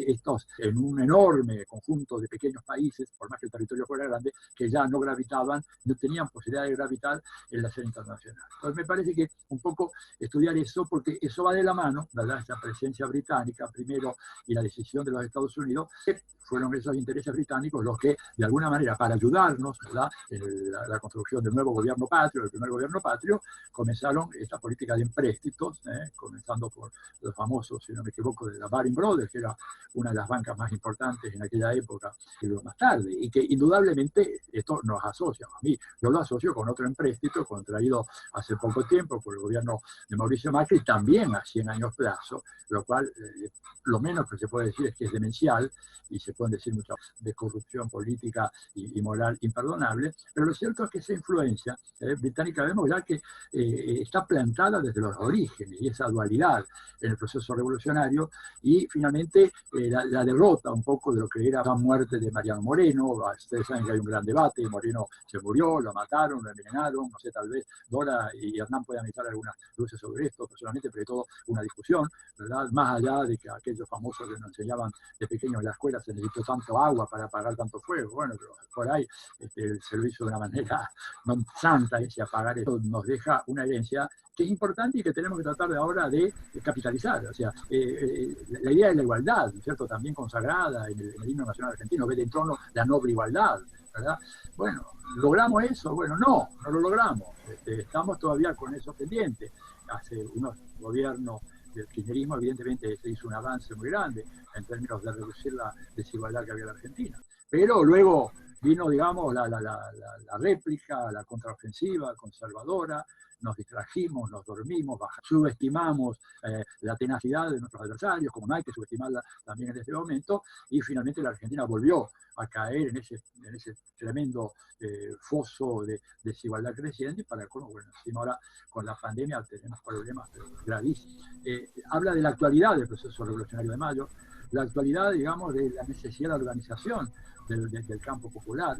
D: estos en un enorme conjunto de pequeños países, por más que el territorio fuera grande, que ya no gravitaban, no tenían posibilidad de gravitar en la escena internacional. Entonces me parece que un poco estudiar eso, porque eso va de la mano, ¿verdad? Esa presencia británica primero y la decisión de los Estados Unidos, que fueron esos intereses británicos los que, de alguna manera, para ayudarnos, ¿verdad?, en la construcción del nuevo gobierno patrio, del primer gobierno patrio, comenzaron esta política de empréstitos, comenzando por los famosos, si no me equivoco, de la Baring Brothers, que era una de las bancas más importantes en aquella época, y luego más tarde, y que indudablemente esto nos asocia a mí. Yo lo asocio con otro empréstito contraído hace poco tiempo por el gobierno de Mauricio Macri, también a 100 años plazo, lo cual, lo menos que se puede decir es que es demencial, y se pueden decir muchas de corrupción política y moral imperdonable, pero lo cierto es que esa influencia británica vemos ya que está plantada desde los orígenes, y esa dualidad en el proceso revolucionario, y finalmente la derrota un poco de lo que era la muerte de Mariano Moreno. Ustedes saben que hay un gran debate, Moreno se murió, lo mataron, lo envenenaron, no sé, tal vez Dora y Hernán puedan echar algunas luces sobre esto, personalmente, pero hay toda una discusión, ¿verdad? Más allá de que aquellos famosos que nos enseñaban de pequeños en la escuela se necesitó tanto agua para apagar tanto fuego, bueno, pero por ahí se lo hizo de una manera no santa, ese apagar esto nos deja una herencia que es importante y que tenemos que tratar de ahora de capitalizar. O sea, la idea de la igualdad, ¿cierto?, también consagrada en el himno nacional argentino, ve de en trono la noble igualdad, ¿verdad? Bueno, ¿logramos eso? Bueno, no lo logramos. Estamos todavía con eso pendiente. Hace unos gobiernos del kirchnerismo, evidentemente, se hizo un avance muy grande en términos de reducir la desigualdad que había en la Argentina. Pero luego vino, digamos, la réplica, la contraofensiva conservadora, nos distrajimos, nos dormimos, subestimamos la tenacidad de nuestros adversarios, como no hay que subestimarla también en este momento, y finalmente la Argentina volvió a caer en ese tremendo foso de desigualdad creciente, para el cual, bueno, encima ahora con la pandemia tenemos problemas gravísimos. Habla de la actualidad del proceso revolucionario de Mayo, la actualidad, digamos, de la necesidad de organización del campo popular,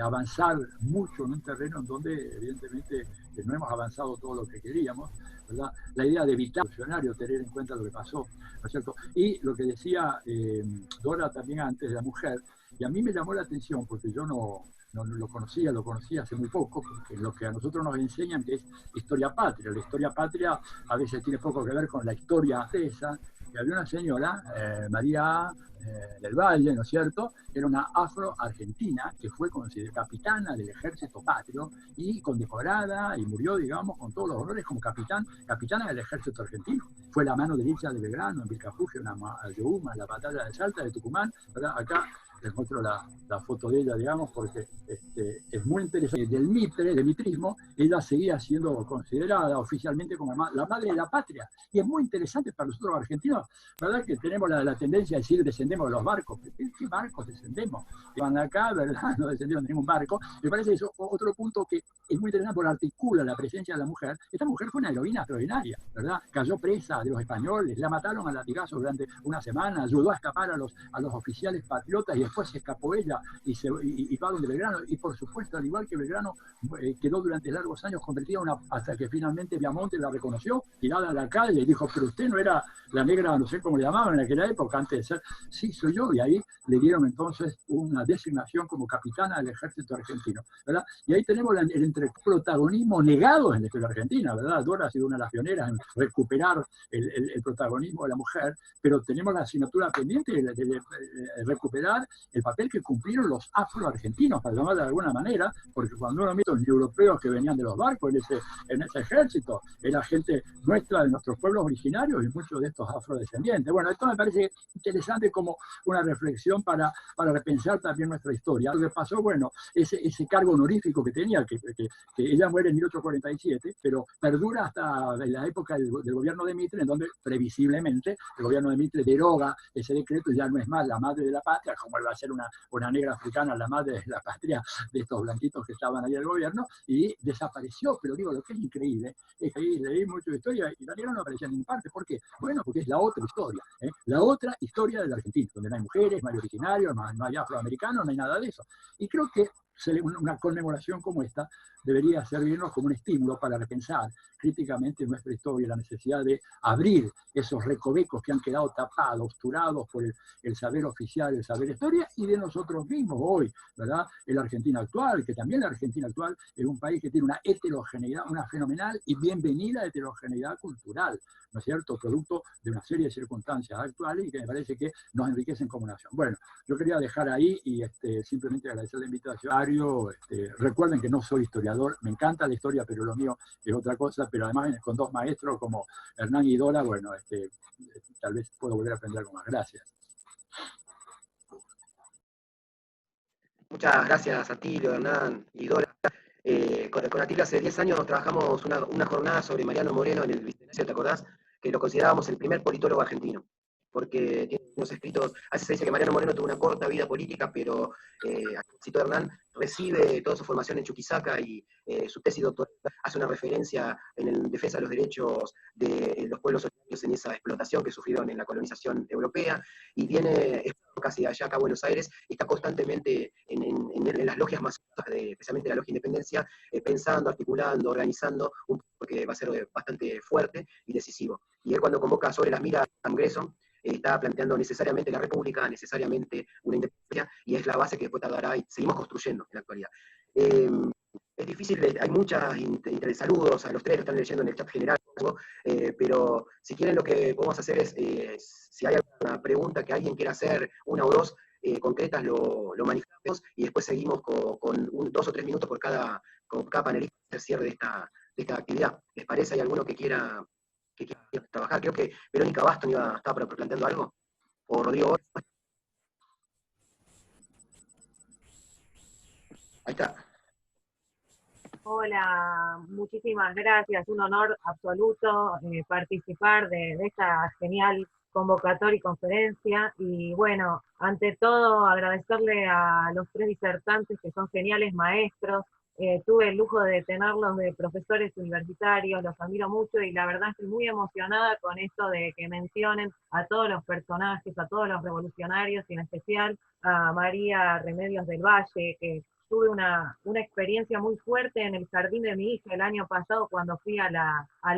D: avanzar mucho en un terreno en donde evidentemente no hemos avanzado todo lo que queríamos, ¿verdad? La idea de evitar revolucionario, tener en cuenta lo que pasó, ¿no es cierto? Y lo que decía Dora también antes de la mujer, y a mí me llamó la atención porque yo no lo conocía hace muy poco, porque lo que a nosotros nos enseñan que es historia patria. La historia patria a veces tiene poco que ver con la historia esa, que había una señora, María del Valle, ¿no es cierto?, era una afro-argentina que fue considerada capitana del ejército patrio y condecorada y murió, digamos, con todos los honores como capitana del ejército argentino. Fue la mano derecha de Belgrano en Vilcapugio, en Ayohuma, en la batalla de Salta, de Tucumán, ¿verdad? Acá les muestro la foto de ella, digamos, porque es muy interesante. Del Mitre, del mitrismo, ella seguía siendo considerada oficialmente como la madre de la patria. Y es muy interesante para nosotros los argentinos, ¿verdad?, que tenemos la tendencia a decir descendemos de los barcos. ¿Qué barcos descendemos? Van acá, ¿verdad? No descendieron de ningún barco. Me parece eso otro punto que es muy interesante porque articula la presencia de la mujer. Esta mujer fue una heroína extraordinaria, ¿verdad? Cayó presa de los españoles, la mataron a latigazos durante una semana, ayudó a escapar a los oficiales patriotas y después se escapó ella y va donde Belgrano. Y por supuesto, al igual que Belgrano, quedó durante largos años convertida hasta que finalmente Viamonte la reconoció, tirada a la calle y dijo, pero usted no era la negra, no sé cómo le llamaban en aquella época, antes de ser, sí, soy yo. Y ahí le dieron entonces una designación como capitana del ejército argentino, ¿verdad? Y ahí tenemos el protagonismo negado en la historia argentina, ¿verdad? Dora ha sido una de las pioneras en recuperar el protagonismo de la mujer, pero tenemos la asignatura pendiente de recuperar el papel que cumplieron los afroargentinos, para llamar de alguna manera, porque cuando uno mira a los europeos que venían de los barcos en ese ejército, era gente nuestra, de nuestros pueblos originarios y muchos de estos afrodescendientes. Bueno, esto me parece interesante como una reflexión para repensar también nuestra historia. Lo que pasó, bueno, ese cargo honorífico que tenía, que ella muere en 1847, pero perdura hasta la época del gobierno de Mitre, en donde previsiblemente el gobierno de Mitre deroga ese decreto y ya no es más la madre de la patria, como él va a ser una negra africana, la madre de la patria de estos blanquitos que estaban ahí en el gobierno, y desapareció. Pero digo, lo que es increíble es que ahí leí mucho de historia y la negra no aparecía en ninguna parte. ¿Por qué? Bueno, porque es la otra historia, la otra historia de la Argentina, donde no hay mujeres, no hay originarios, no hay afroamericanos, no hay nada de eso. Y creo que una conmemoración como esta debería servirnos como un estímulo para repensar críticamente nuestra historia, la necesidad de abrir esos recovecos que han quedado tapados, obturados por el saber oficial, el saber historia, y de nosotros mismos hoy, ¿verdad? En la Argentina actual, que también la Argentina actual es un país que tiene una heterogeneidad, una fenomenal y bienvenida heterogeneidad cultural, ¿no es cierto?, producto de una serie de circunstancias actuales y que me parece que nos enriquecen como nación. Bueno, yo quería dejar ahí y simplemente agradecer la invitación. Recuerden que no soy historiador, me encanta la historia, pero lo mío es otra cosa, pero además con dos maestros como Hernán y Dora, bueno, tal vez puedo volver a aprender algo más. Gracias.
B: Muchas gracias a Atilio, Hernán y Dora. Con Atilio hace 10 años trabajamos una jornada sobre Mariano Moreno en el Bicentenario, ¿te acordás? Que lo considerábamos el primer politólogo argentino, porque tiene unos escritos, a veces se dice que Mariano Moreno tuvo una corta vida política, pero cito Hernán, recibe toda su formación en Chuquisaca y su tesis doctoral hace una referencia en defensa de los derechos de los pueblos originarios en esa explotación que sufrieron en la colonización europea, y viene casi allá acá a Buenos Aires, y está constantemente en las logias más, especialmente la logia Independencia, pensando, articulando, organizando, un poco que va a ser bastante fuerte y decisivo. Y él cuando convoca sobre las miras al Congreso, está planteando necesariamente la República, necesariamente una independencia, y es la base que después tardará y seguimos construyendo en la actualidad. Es difícil, hay muchas saludos a los tres, lo están leyendo en el chat general, pero si quieren lo que podemos hacer es, si hay alguna pregunta que alguien quiera hacer, una o dos concretas, lo manifestamos y después seguimos con 2 o 3 minutos por cada panelista al cierre de esta actividad. ¿Les parece? ¿Hay alguno que quiera trabajar? Creo que Verónica Baston estaba planteando algo, o Rodrigo. Ahí está.
E: Hola, muchísimas gracias, un honor absoluto participar de esta genial convocatoria y conferencia, y bueno, ante todo agradecerle a los 3 disertantes que son geniales maestros. Tuve el lujo de tenerlos de profesores universitarios, los admiro mucho y la verdad estoy muy emocionada con esto de que mencionen a todos los personajes, a todos los revolucionarios y en especial a María Remedios del Valle, que tuve una experiencia muy fuerte en el jardín de mi hija el año pasado cuando fui al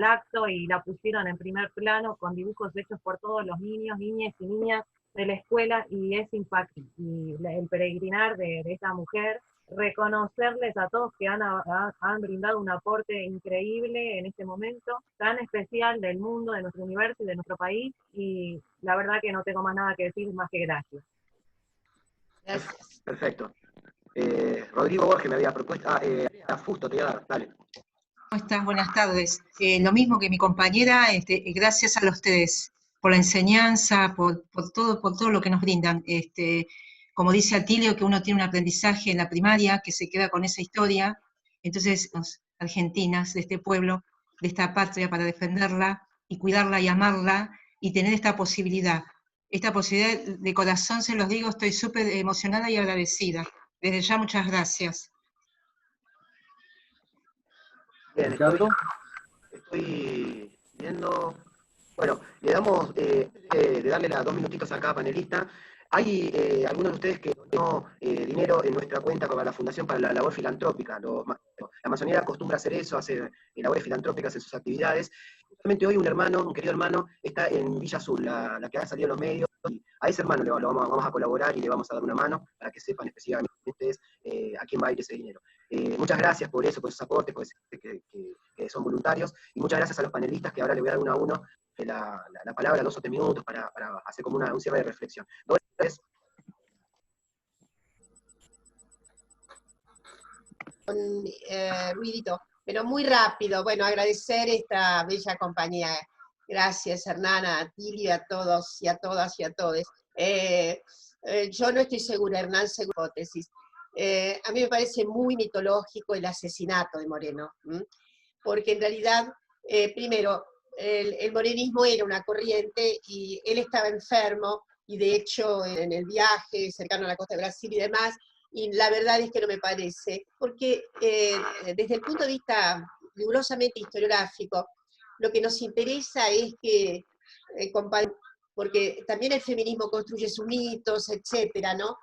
E: acto y la pusieron en primer plano con dibujos hechos por todos los niños, niñas y niñas de la escuela, y es impactante. Y el peregrinar de esta mujer, reconocerles a todos que han brindado un aporte increíble en este momento tan especial del mundo, de nuestro universo y de nuestro país, y la verdad que no tengo más nada que decir más que gracias.
A: Gracias.
B: Perfecto. Rodrigo Borges me había propuesto. Fusto, te voy a dar, dale.
F: ¿Cómo estás? Buenas tardes. Lo mismo que mi compañera, gracias a ustedes por la enseñanza, por todo lo que nos brindan. Como dice Atilio, que uno tiene un aprendizaje en la primaria que se queda con esa historia. Entonces, los argentinas de este pueblo, de esta patria, para defenderla y cuidarla y amarla y tener esta posibilidad. Esta posibilidad de corazón, se los digo, estoy súper emocionada y agradecida. Desde ya, muchas gracias.
B: Bien, estoy viendo. Bueno, le damos de darle las 2 minutitos a cada panelista. Hay algunos de ustedes que donó dinero en nuestra cuenta para la Fundación para la Labor Filantrópica. La Amazonía acostumbra a hacer eso, hacer labores filantrópicas en sus actividades. Justamente hoy un querido hermano, está en Villa Azul, la que ha salido en los medios, y a ese hermano vamos a colaborar y le vamos a dar una mano para que sepan específicamente ustedes a quién va a ir ese dinero. Muchas gracias por eso, por esos aportes, por que son voluntarios, y muchas gracias a los panelistas, que ahora le voy a dar uno a uno la palabra, 2 o 3 minutos para hacer como un cierre de reflexión.
A: Ruidito, pero muy rápido. Bueno, agradecer esta bella compañía. Gracias, Hernán, a Tilio, a todos y a todas y a todos. Yo no estoy segura, Hernán, según hipótesis. A mí me parece muy mitológico el asesinato de Moreno, porque en realidad, primero, el morenismo era una corriente y él estaba enfermo, y de hecho en el viaje cercano a la costa de Brasil y demás, y la verdad es que no me parece, porque desde el punto de vista rigurosamente historiográfico, lo que nos interesa es que, porque también el feminismo construye sus mitos, etcétera, ¿no?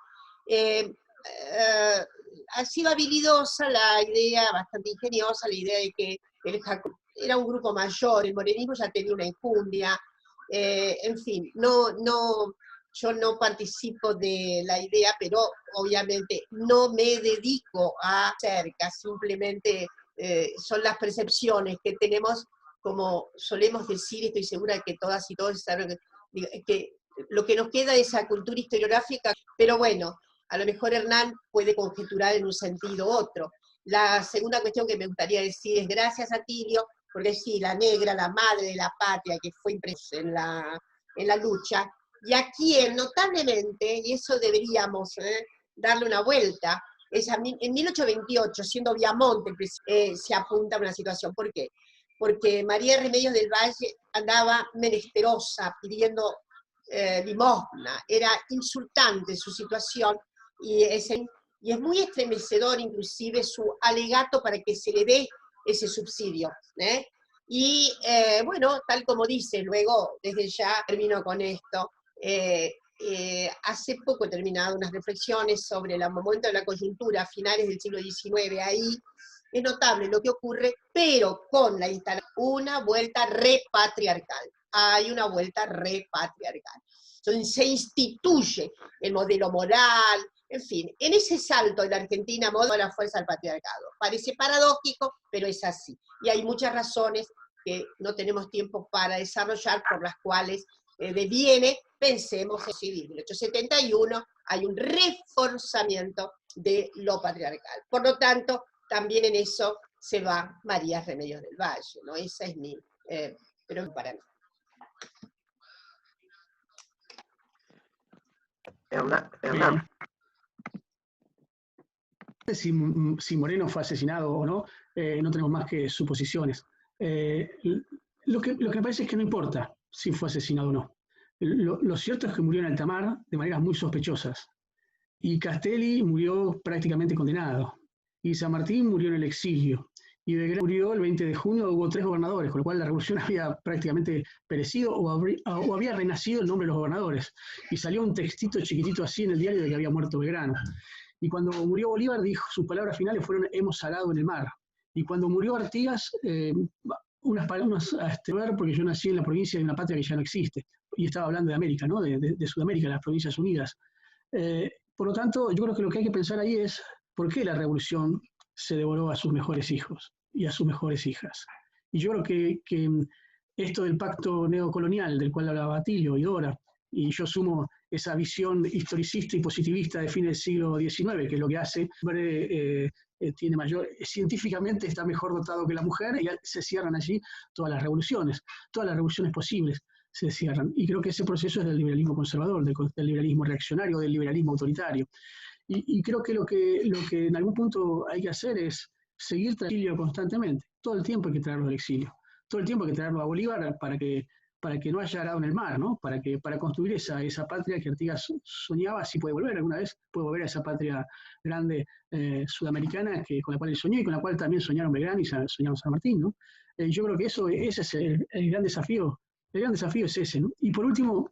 A: ha sido habilidosa la idea, bastante ingeniosa, la idea de que era un grupo mayor, el morenismo ya tenía una enjundia, en fin, yo no participo de la idea, pero obviamente no me dedico a cerca, simplemente son las percepciones que tenemos, como solemos decir, estoy segura que todas y todos saben que lo que nos queda es esa cultura historiográfica, pero bueno, a lo mejor Hernán puede conjeturar en un sentido u otro. La segunda cuestión que me gustaría decir es gracias a Tilio, porque sí, la negra, la madre de la patria que fue impresa en la lucha, y a quien notablemente, y eso deberíamos darle una vuelta, es en 1828, siendo Viamonte, se apunta a una situación. ¿Por qué? Porque María Remedios del Valle andaba menesterosa, pidiendo limosna, era insultante su situación, y es muy estremecedor inclusive su alegato para que se le dé ese subsidio. Y bueno, tal como dice, luego, desde ya termino con esto, hace poco he terminado unas reflexiones sobre el momento de la coyuntura a finales del siglo XIX, ahí es notable lo que ocurre, pero con la instalación, una vuelta repatriarcal. Hay una vuelta repatriarcal. Entonces se instituye el modelo moral, en fin, en ese salto de la Argentina a la fuerza del patriarcado. Parece paradójico, pero es así. Y hay muchas razones que no tenemos tiempo para desarrollar, por las cuales deviene, pensemos, en 1871 hay un reforzamiento de lo patriarcal. Por lo tanto, también en eso se va María Remedios del Valle, ¿no? Esa es mi, pero para mí.
B: Hernán.
C: Si Moreno fue asesinado o no, no tenemos más que suposiciones. Lo que me parece es que no importa si fue asesinado o no. Lo cierto es que murió en alta mar de maneras muy sospechosas. Y Castelli murió prácticamente condenado. Y San Martín murió en el exilio. Y Belgrano murió el 20 de junio, hubo 3 gobernadores, con lo cual la revolución había prácticamente perecido o había renacido el nombre de los gobernadores. Y salió un textito chiquitito así en el diario de que había muerto Belgrano. Y cuando murió Bolívar, dijo, sus palabras finales fueron, hemos salado en el mar. Y cuando murió Artigas, unas palabras a ver, porque yo nací en la provincia de una patria que ya no existe. Y estaba hablando de América, ¿no? de Sudamérica, las Provincias Unidas. Por lo tanto, yo creo que lo que hay que pensar ahí es por qué la revolución se devoró a sus mejores hijos y a sus mejores hijas. Y yo creo que esto del pacto neocolonial, del cual hablaba Tilio y Dora, y yo sumo esa visión historicista y positivista de fin del siglo XIX, que es lo que hace, tiene mayor, científicamente está mejor dotado que la mujer, y se cierran allí todas las revoluciones posibles se cierran. Y creo que ese proceso es del liberalismo conservador, del liberalismo reaccionario, del liberalismo autoritario. Y creo que lo que en algún punto hay que hacer es seguir trayendo constantemente. Todo el tiempo hay que traerlo del exilio. Todo el tiempo hay que traerlo a Bolívar para que no haya arado en el mar, ¿no? Para construir esa patria que Artigas soñaba, si puede volver alguna vez, puede volver a esa patria grande sudamericana con la cual él soñó y con la cual también soñaron Belgrano y soñaron San Martín, ¿no? Yo creo que ese es el gran desafío. El gran desafío es ese, ¿no? Y por último,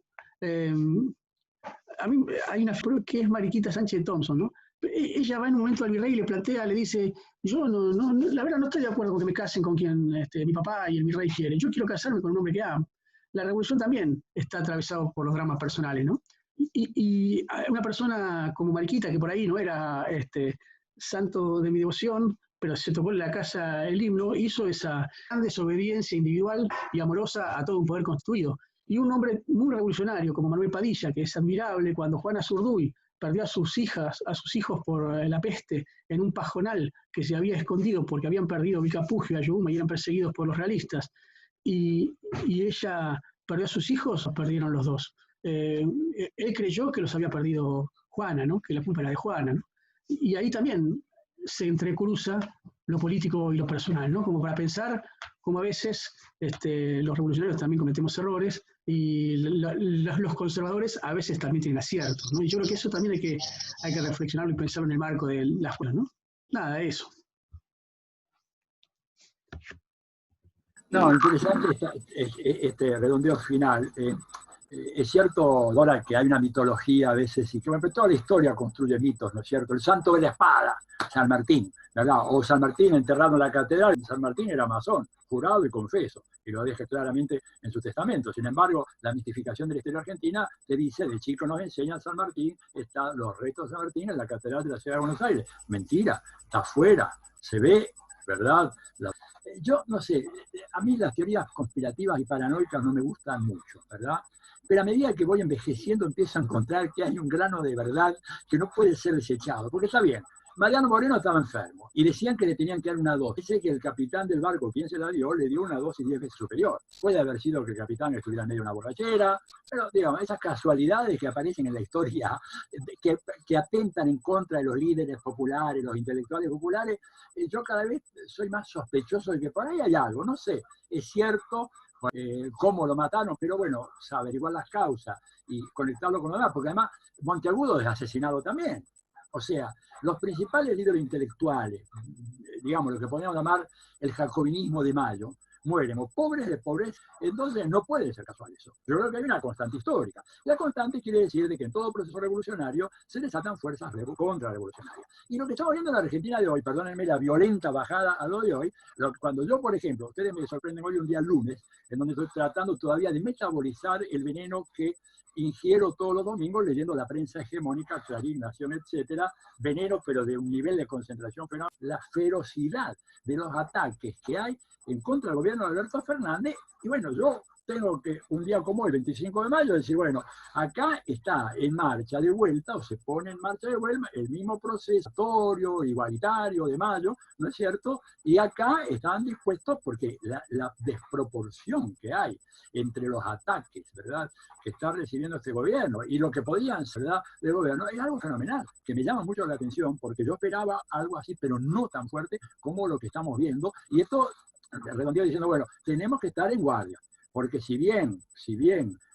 C: a mí hay una figura que es Mariquita Sánchez Thompson, ¿no? Ella va en un momento al virrey y le plantea, le dice, yo la verdad no estoy de acuerdo con que me casen con quien mi papá y el virrey quieren, yo quiero casarme con un hombre que amo. La revolución también está atravesada por los dramas personales, ¿no? Y una persona como Mariquita, que por ahí no era santo de mi devoción, pero se tocó en la casa el himno, hizo esa gran desobediencia individual y amorosa a todo un poder constituido. Y un hombre muy revolucionario como Manuel Padilla, que es admirable, cuando Juana Zurduy perdió a sus hijos por la peste en un pajonal que se había escondido porque habían perdido Vilcapugio y Ayohuma y eran perseguidos por los realistas, y ella perdió a sus hijos, perdieron los dos. Él creyó que los había perdido Juana, ¿no? Que la culpa era de Juana, ¿no? Y ahí también se entrecruza lo político y lo personal, ¿no? Como para pensar cómo a veces los revolucionarios también cometemos errores y los conservadores a veces también tienen aciertos, ¿no? Y yo creo que eso también hay que reflexionarlo y pensarlo en el marco de la escuela, ¿no? Nada, eso.
D: No, interesante este redondeo final. Es cierto, Dora, que hay una mitología a veces, y que bueno, toda la historia construye mitos, ¿no es cierto? El santo de la espada, San Martín, ¿verdad? O San Martín enterrado en la catedral. San Martín era masón, jurado y confeso, y lo deja claramente en su testamento. Sin embargo, la mistificación de la historia argentina te dice, de chico nos enseña San Martín, están los restos de San Martín en la catedral de la ciudad de Buenos Aires. Mentira, está afuera, se ve, ¿verdad? Yo no sé, a mí las teorías conspirativas y paranoicas no me gustan mucho, ¿verdad? Pero a medida que voy envejeciendo empiezo a encontrar que hay un grano de verdad que no puede ser desechado, porque está bien, Mariano Moreno estaba enfermo y decían que le tenían que dar una dosis. Dice que el capitán del barco, quien se la dio, le dio una dosis 10 veces superior. Puede haber sido que el capitán estuviera en medio de una borrachera, pero digamos, esas casualidades que aparecen en la historia, que atentan en contra de los líderes populares, los intelectuales populares, yo cada vez soy más sospechoso de que por ahí hay algo, no sé, es cierto. Cómo lo mataron, pero bueno, averiguar las causas y conectarlo con lo demás, porque además Monteagudo es asesinado también. O sea, los principales líderes intelectuales, digamos, lo que podríamos llamar el jacobinismo de Mayo, mueren o pobres de pobreza, entonces no puede ser casual eso. Yo creo que hay una constante histórica. La constante quiere decir de que en todo proceso revolucionario se desatan fuerzas contrarrevolucionarias. Y lo que estamos viendo en la Argentina de hoy, perdónenme la violenta bajada a lo de hoy, cuando yo, por ejemplo, ustedes me sorprenden hoy un día lunes, en donde estoy tratando todavía de metabolizar el veneno que ingiero todos los domingos leyendo la prensa hegemónica, Clarín, Nación, etcétera, veneno, pero de un nivel de concentración fenomenal, la ferocidad de los ataques que hay en contra del gobierno de Alberto Fernández. Y bueno, yo tengo que, un día como el 25 de mayo, decir, bueno, acá está en marcha de vuelta, o se pone en marcha de vuelta, el mismo proceso igualitario de Mayo, ¿no es cierto? Y acá están dispuestos, porque la desproporción que hay entre los ataques, ¿verdad?, que está recibiendo este gobierno y lo que podían ser, ¿verdad?, del gobierno, es algo fenomenal, que me llama mucho la atención, porque yo esperaba algo así, pero no tan fuerte como lo que estamos viendo. Y esto redondeo diciendo, bueno, tenemos que estar en guardia, porque si bien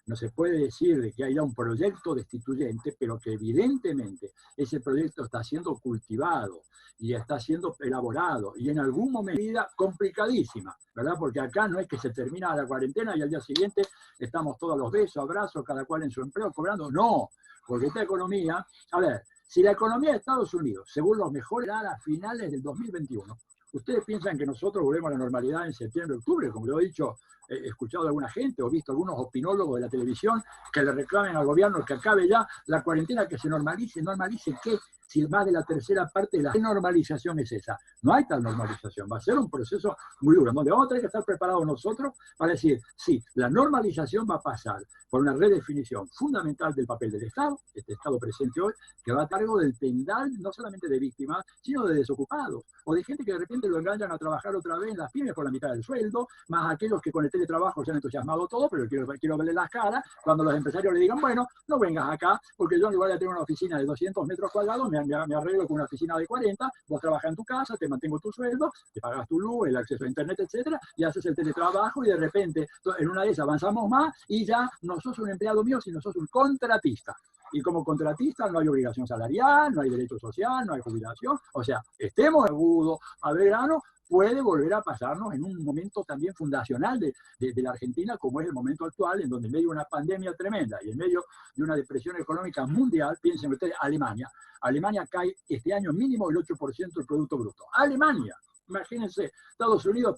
D: no se puede decir de que haya un proyecto destituyente, pero que evidentemente ese proyecto está siendo cultivado y está siendo elaborado, y en algún momento complicadísima, ¿verdad? Porque acá no es que se termina la cuarentena y al día siguiente estamos todos los besos, abrazos, cada cual en su empleo, cobrando. No, porque esta economía, a ver, si la economía de Estados Unidos, según los mejores, a finales del 2021, ¿ustedes piensan que nosotros volvemos a la normalidad en septiembre, octubre? Como lo he dicho, he escuchado a alguna gente o visto algunos opinólogos de la televisión que le reclamen al gobierno que acabe ya la cuarentena, que se normalice. ¿Normalice qué? Si más de la tercera parte de la normalización es esa. No hay tal normalización. Va a ser un proceso muy duro, donde vamos a tener que estar preparados nosotros para decir, sí, la normalización va a pasar por una redefinición fundamental del papel del Estado, este Estado presente hoy, que va a cargo del pendal no solamente de víctimas, sino de desocupados, o de gente que de repente lo engañan a trabajar otra vez en las pymes por la mitad del sueldo, más aquellos que con el teletrabajo se han entusiasmado todo, pero quiero verle las caras cuando los empresarios le digan, bueno, no vengas acá, porque yo en lugar de tener una oficina de 200 metros cuadrados, me arreglo con una oficina de 40, vos trabajas en tu casa, te mantengo tu sueldo, te pagas tu luz, el acceso a internet, etcétera, y haces el teletrabajo, y de repente en una de esas avanzamos más y ya no sos un empleado mío, sino sos un contratista. Y como contratista no hay obligación salarial, no hay derecho social, no hay jubilación. O sea, estemos agudo a verano, puede volver a pasarnos en un momento también fundacional de la Argentina, como es el momento actual, en donde en medio de una pandemia tremenda y en medio de una depresión económica mundial, piensen ustedes, Alemania cae este año mínimo el 8% del Producto Bruto. Alemania, imagínense, Estados Unidos,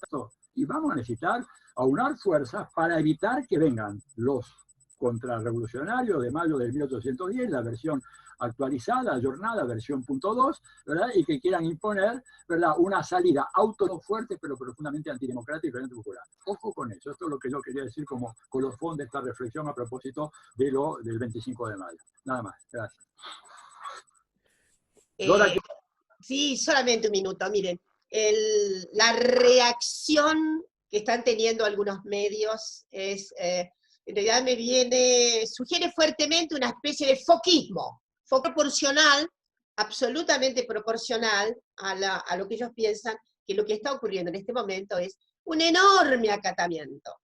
D: y vamos a necesitar aunar fuerzas para evitar que vengan los contrarrevolucionarios de mayo del 1810, la versión actualizada, ayornada, versión .2, ¿verdad? Y que quieran imponer, ¿verdad?, una salida autónoma fuerte, pero profundamente antidemocrática y antipopular. Ojo con eso, esto es lo que yo quería decir como colofón de esta reflexión a propósito de del 25 de mayo. Nada más, gracias.
A: Sí, solamente un minuto, miren. La reacción que están teniendo algunos medios es, en realidad sugiere fuertemente una especie de foquismo, proporcional, absolutamente proporcional a lo que ellos piensan que lo que está ocurriendo en este momento es un enorme acatamiento,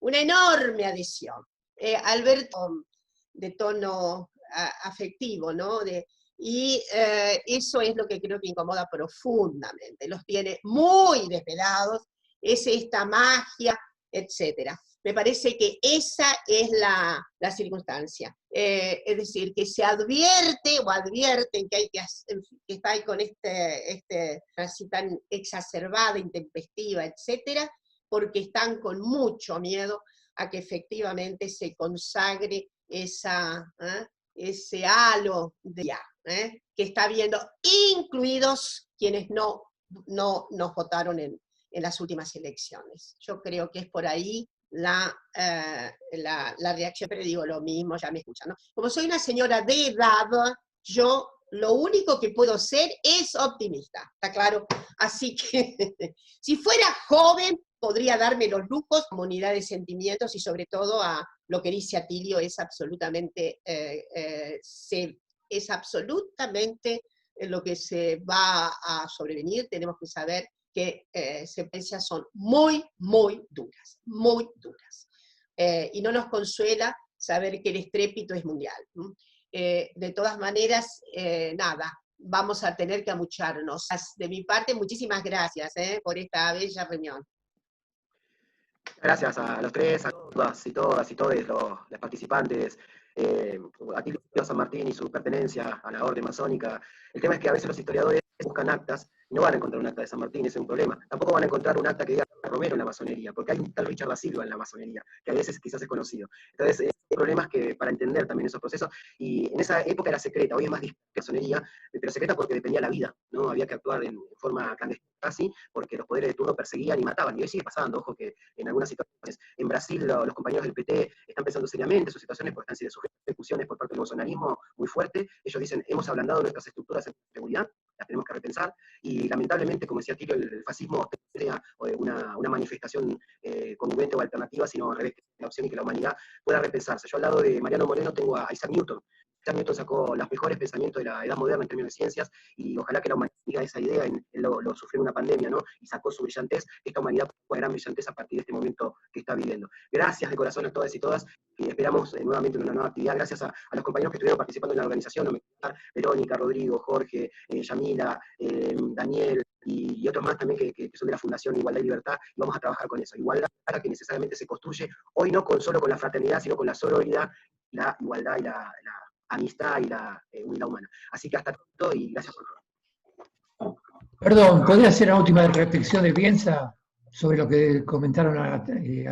A: una enorme adhesión. Alberto, de tono afectivo, ¿no? Y eso es lo que creo que incomoda profundamente, los tiene muy desvelados, es esta magia, etc. Me parece que esa es la circunstancia. Es decir, que se advierte o advierten que está ahí con así tan exacerbada, intempestiva, etcétera, porque están con mucho miedo a que efectivamente se consagre ese halo de que está habiendo, incluidos quienes no nos votaron en las últimas elecciones. Yo creo que es por ahí la reacción, pero digo lo mismo, ya me escuchan, ¿no? Como soy una señora de edad, yo lo único que puedo ser es optimista, ¿está claro? Así que si fuera joven, podría darme los lujos, comunidad de sentimientos, y sobre todo a lo que dice Atilio, es absolutamente, lo que se va a sobrevenir. Tenemos que saber que sentencias son muy, muy duras, muy duras. Y no nos consuela saber que el estrépito es mundial. De todas maneras, nada, vamos a tener que amucharnos. De mi parte, muchísimas gracias por esta bella reunión.
B: Gracias a los tres, a todas y todos los participantes, a Tilio San Martín y su pertenencia a la orden masónica. El tema es que a veces los historiadores buscan actas y no van a encontrar un acta de San Martín, ese es un problema. Tampoco van a encontrar un acta que diga Romero en la masonería, porque hay un tal Richard da Silva en la masonería, que a veces quizás es conocido. Entonces, hay problemas que para entender también esos procesos, y en esa época era secreta, hoy es más discreta la masonería, pero secreta porque dependía de la vida, ¿no? Había que actuar en forma clandestina, así, porque los poderes de turno perseguían y mataban, y hoy sigue pasando, ojo que en algunas situaciones, en Brasil los compañeros del PT están pensando seriamente sus situaciones porque están siendo sujetos a ejecuciones por parte del bolsonarismo muy fuerte. Ellos dicen, hemos ablandado nuestras estructuras de seguridad, las tenemos que repensar, y lamentablemente, como decía Tilio, el fascismo sea una manifestación congruente o alternativa, sino al revés, la opción y que la humanidad pueda repensarse. Yo al lado de Mariano Moreno tengo a Isaac Newton. Isaac Newton sacó los mejores pensamientos de la edad moderna en términos de ciencias, y ojalá que la humanidad diga esa idea, él lo sufrió en una pandemia, ¿no? Y sacó su brillantez, que esta humanidad fue gran brillantez a partir de este momento que está viviendo. Gracias de corazón a todas y todas, y esperamos nuevamente una nueva actividad. Gracias a los compañeros que estuvieron participando en la organización, Verónica, Rodrigo, Jorge, Yamila, Daniel, y otros más también que son de la Fundación Igualdad y Libertad, y vamos a trabajar con eso. Igualdad que necesariamente se construye hoy no solo con la fraternidad, sino con la sororidad, la igualdad y la amistad y la unidad humana. Así que hasta pronto y gracias por todo.
G: Perdón, ¿podría hacer una última reflexión de Piensa sobre lo que comentaron a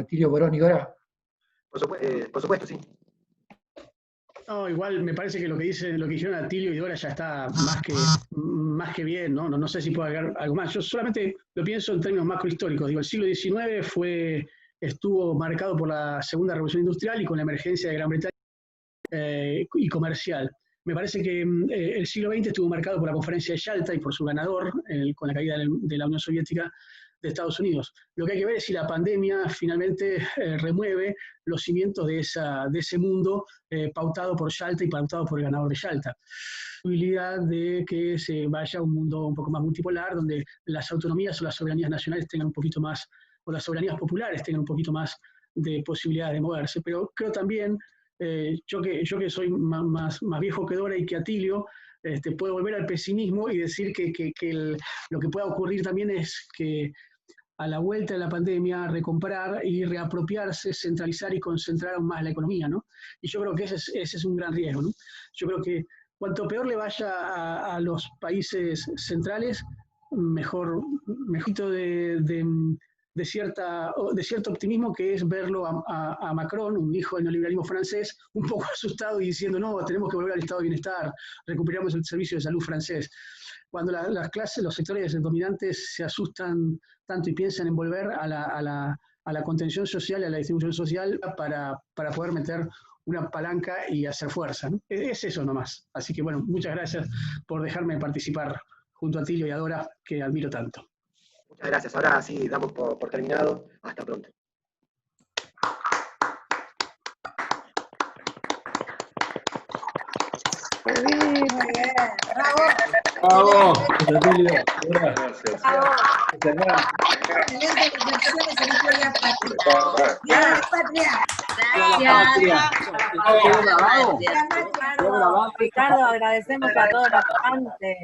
G: Tilio Borón y Dora?
B: Por supuesto, sí.
C: No, igual me parece que lo que dijeron Atilio y Dora ya está más que bien, ¿no? No sé si puedo agregar algo más. Yo solamente lo pienso en términos macrohistóricos. Digo, el siglo XIX estuvo marcado por la Segunda Revolución Industrial y con la emergencia de Gran Bretaña y comercial. Me parece que el siglo XX estuvo marcado por la Conferencia de Yalta y por su ganador, con la caída de la Unión Soviética de Estados Unidos. Lo que hay que ver es si la pandemia finalmente remueve los cimientos de ese mundo pautado por Yalta y pautado por el ganador de Yalta. La posibilidad de que se vaya a un mundo un poco más multipolar, donde las autonomías o las soberanías nacionales tengan un poquito más, o las soberanías populares tengan un poquito más de posibilidad de moverse. Pero creo también, yo que soy más viejo que Dora y que Atilio, puedo volver al pesimismo y decir que lo que pueda ocurrir también es que a la vuelta de la pandemia recomprar y reapropiarse, centralizar y concentrar aún más la economía, ¿no? Y yo creo que ese es un gran riesgo, ¿no? Yo creo que cuanto peor le vaya a los países centrales, mejor de cierto optimismo, que es verlo a Macron, un hijo del neoliberalismo francés, un poco asustado y diciendo, no, tenemos que volver al estado de bienestar, recuperamos el servicio de salud francés. Cuando las clases, los sectores dominantes se asustan tanto y piensan en volver a la contención social, a la distribución social, para poder meter una palanca y hacer fuerza, ¿no? Es eso nomás. Así que bueno, muchas gracias por dejarme participar junto a Tilio y a Dora, que admiro tanto.
B: Muchas gracias. Ahora sí, damos por terminado. Hasta pronto.
E: Muy bien.
H: Bravo.
D: Bravo.
H: Gracias. Excelente reflexiones en historia práctica. ¡Viva la patria!
E: Gracias. Ricardo, agradecemos a todos los votantes.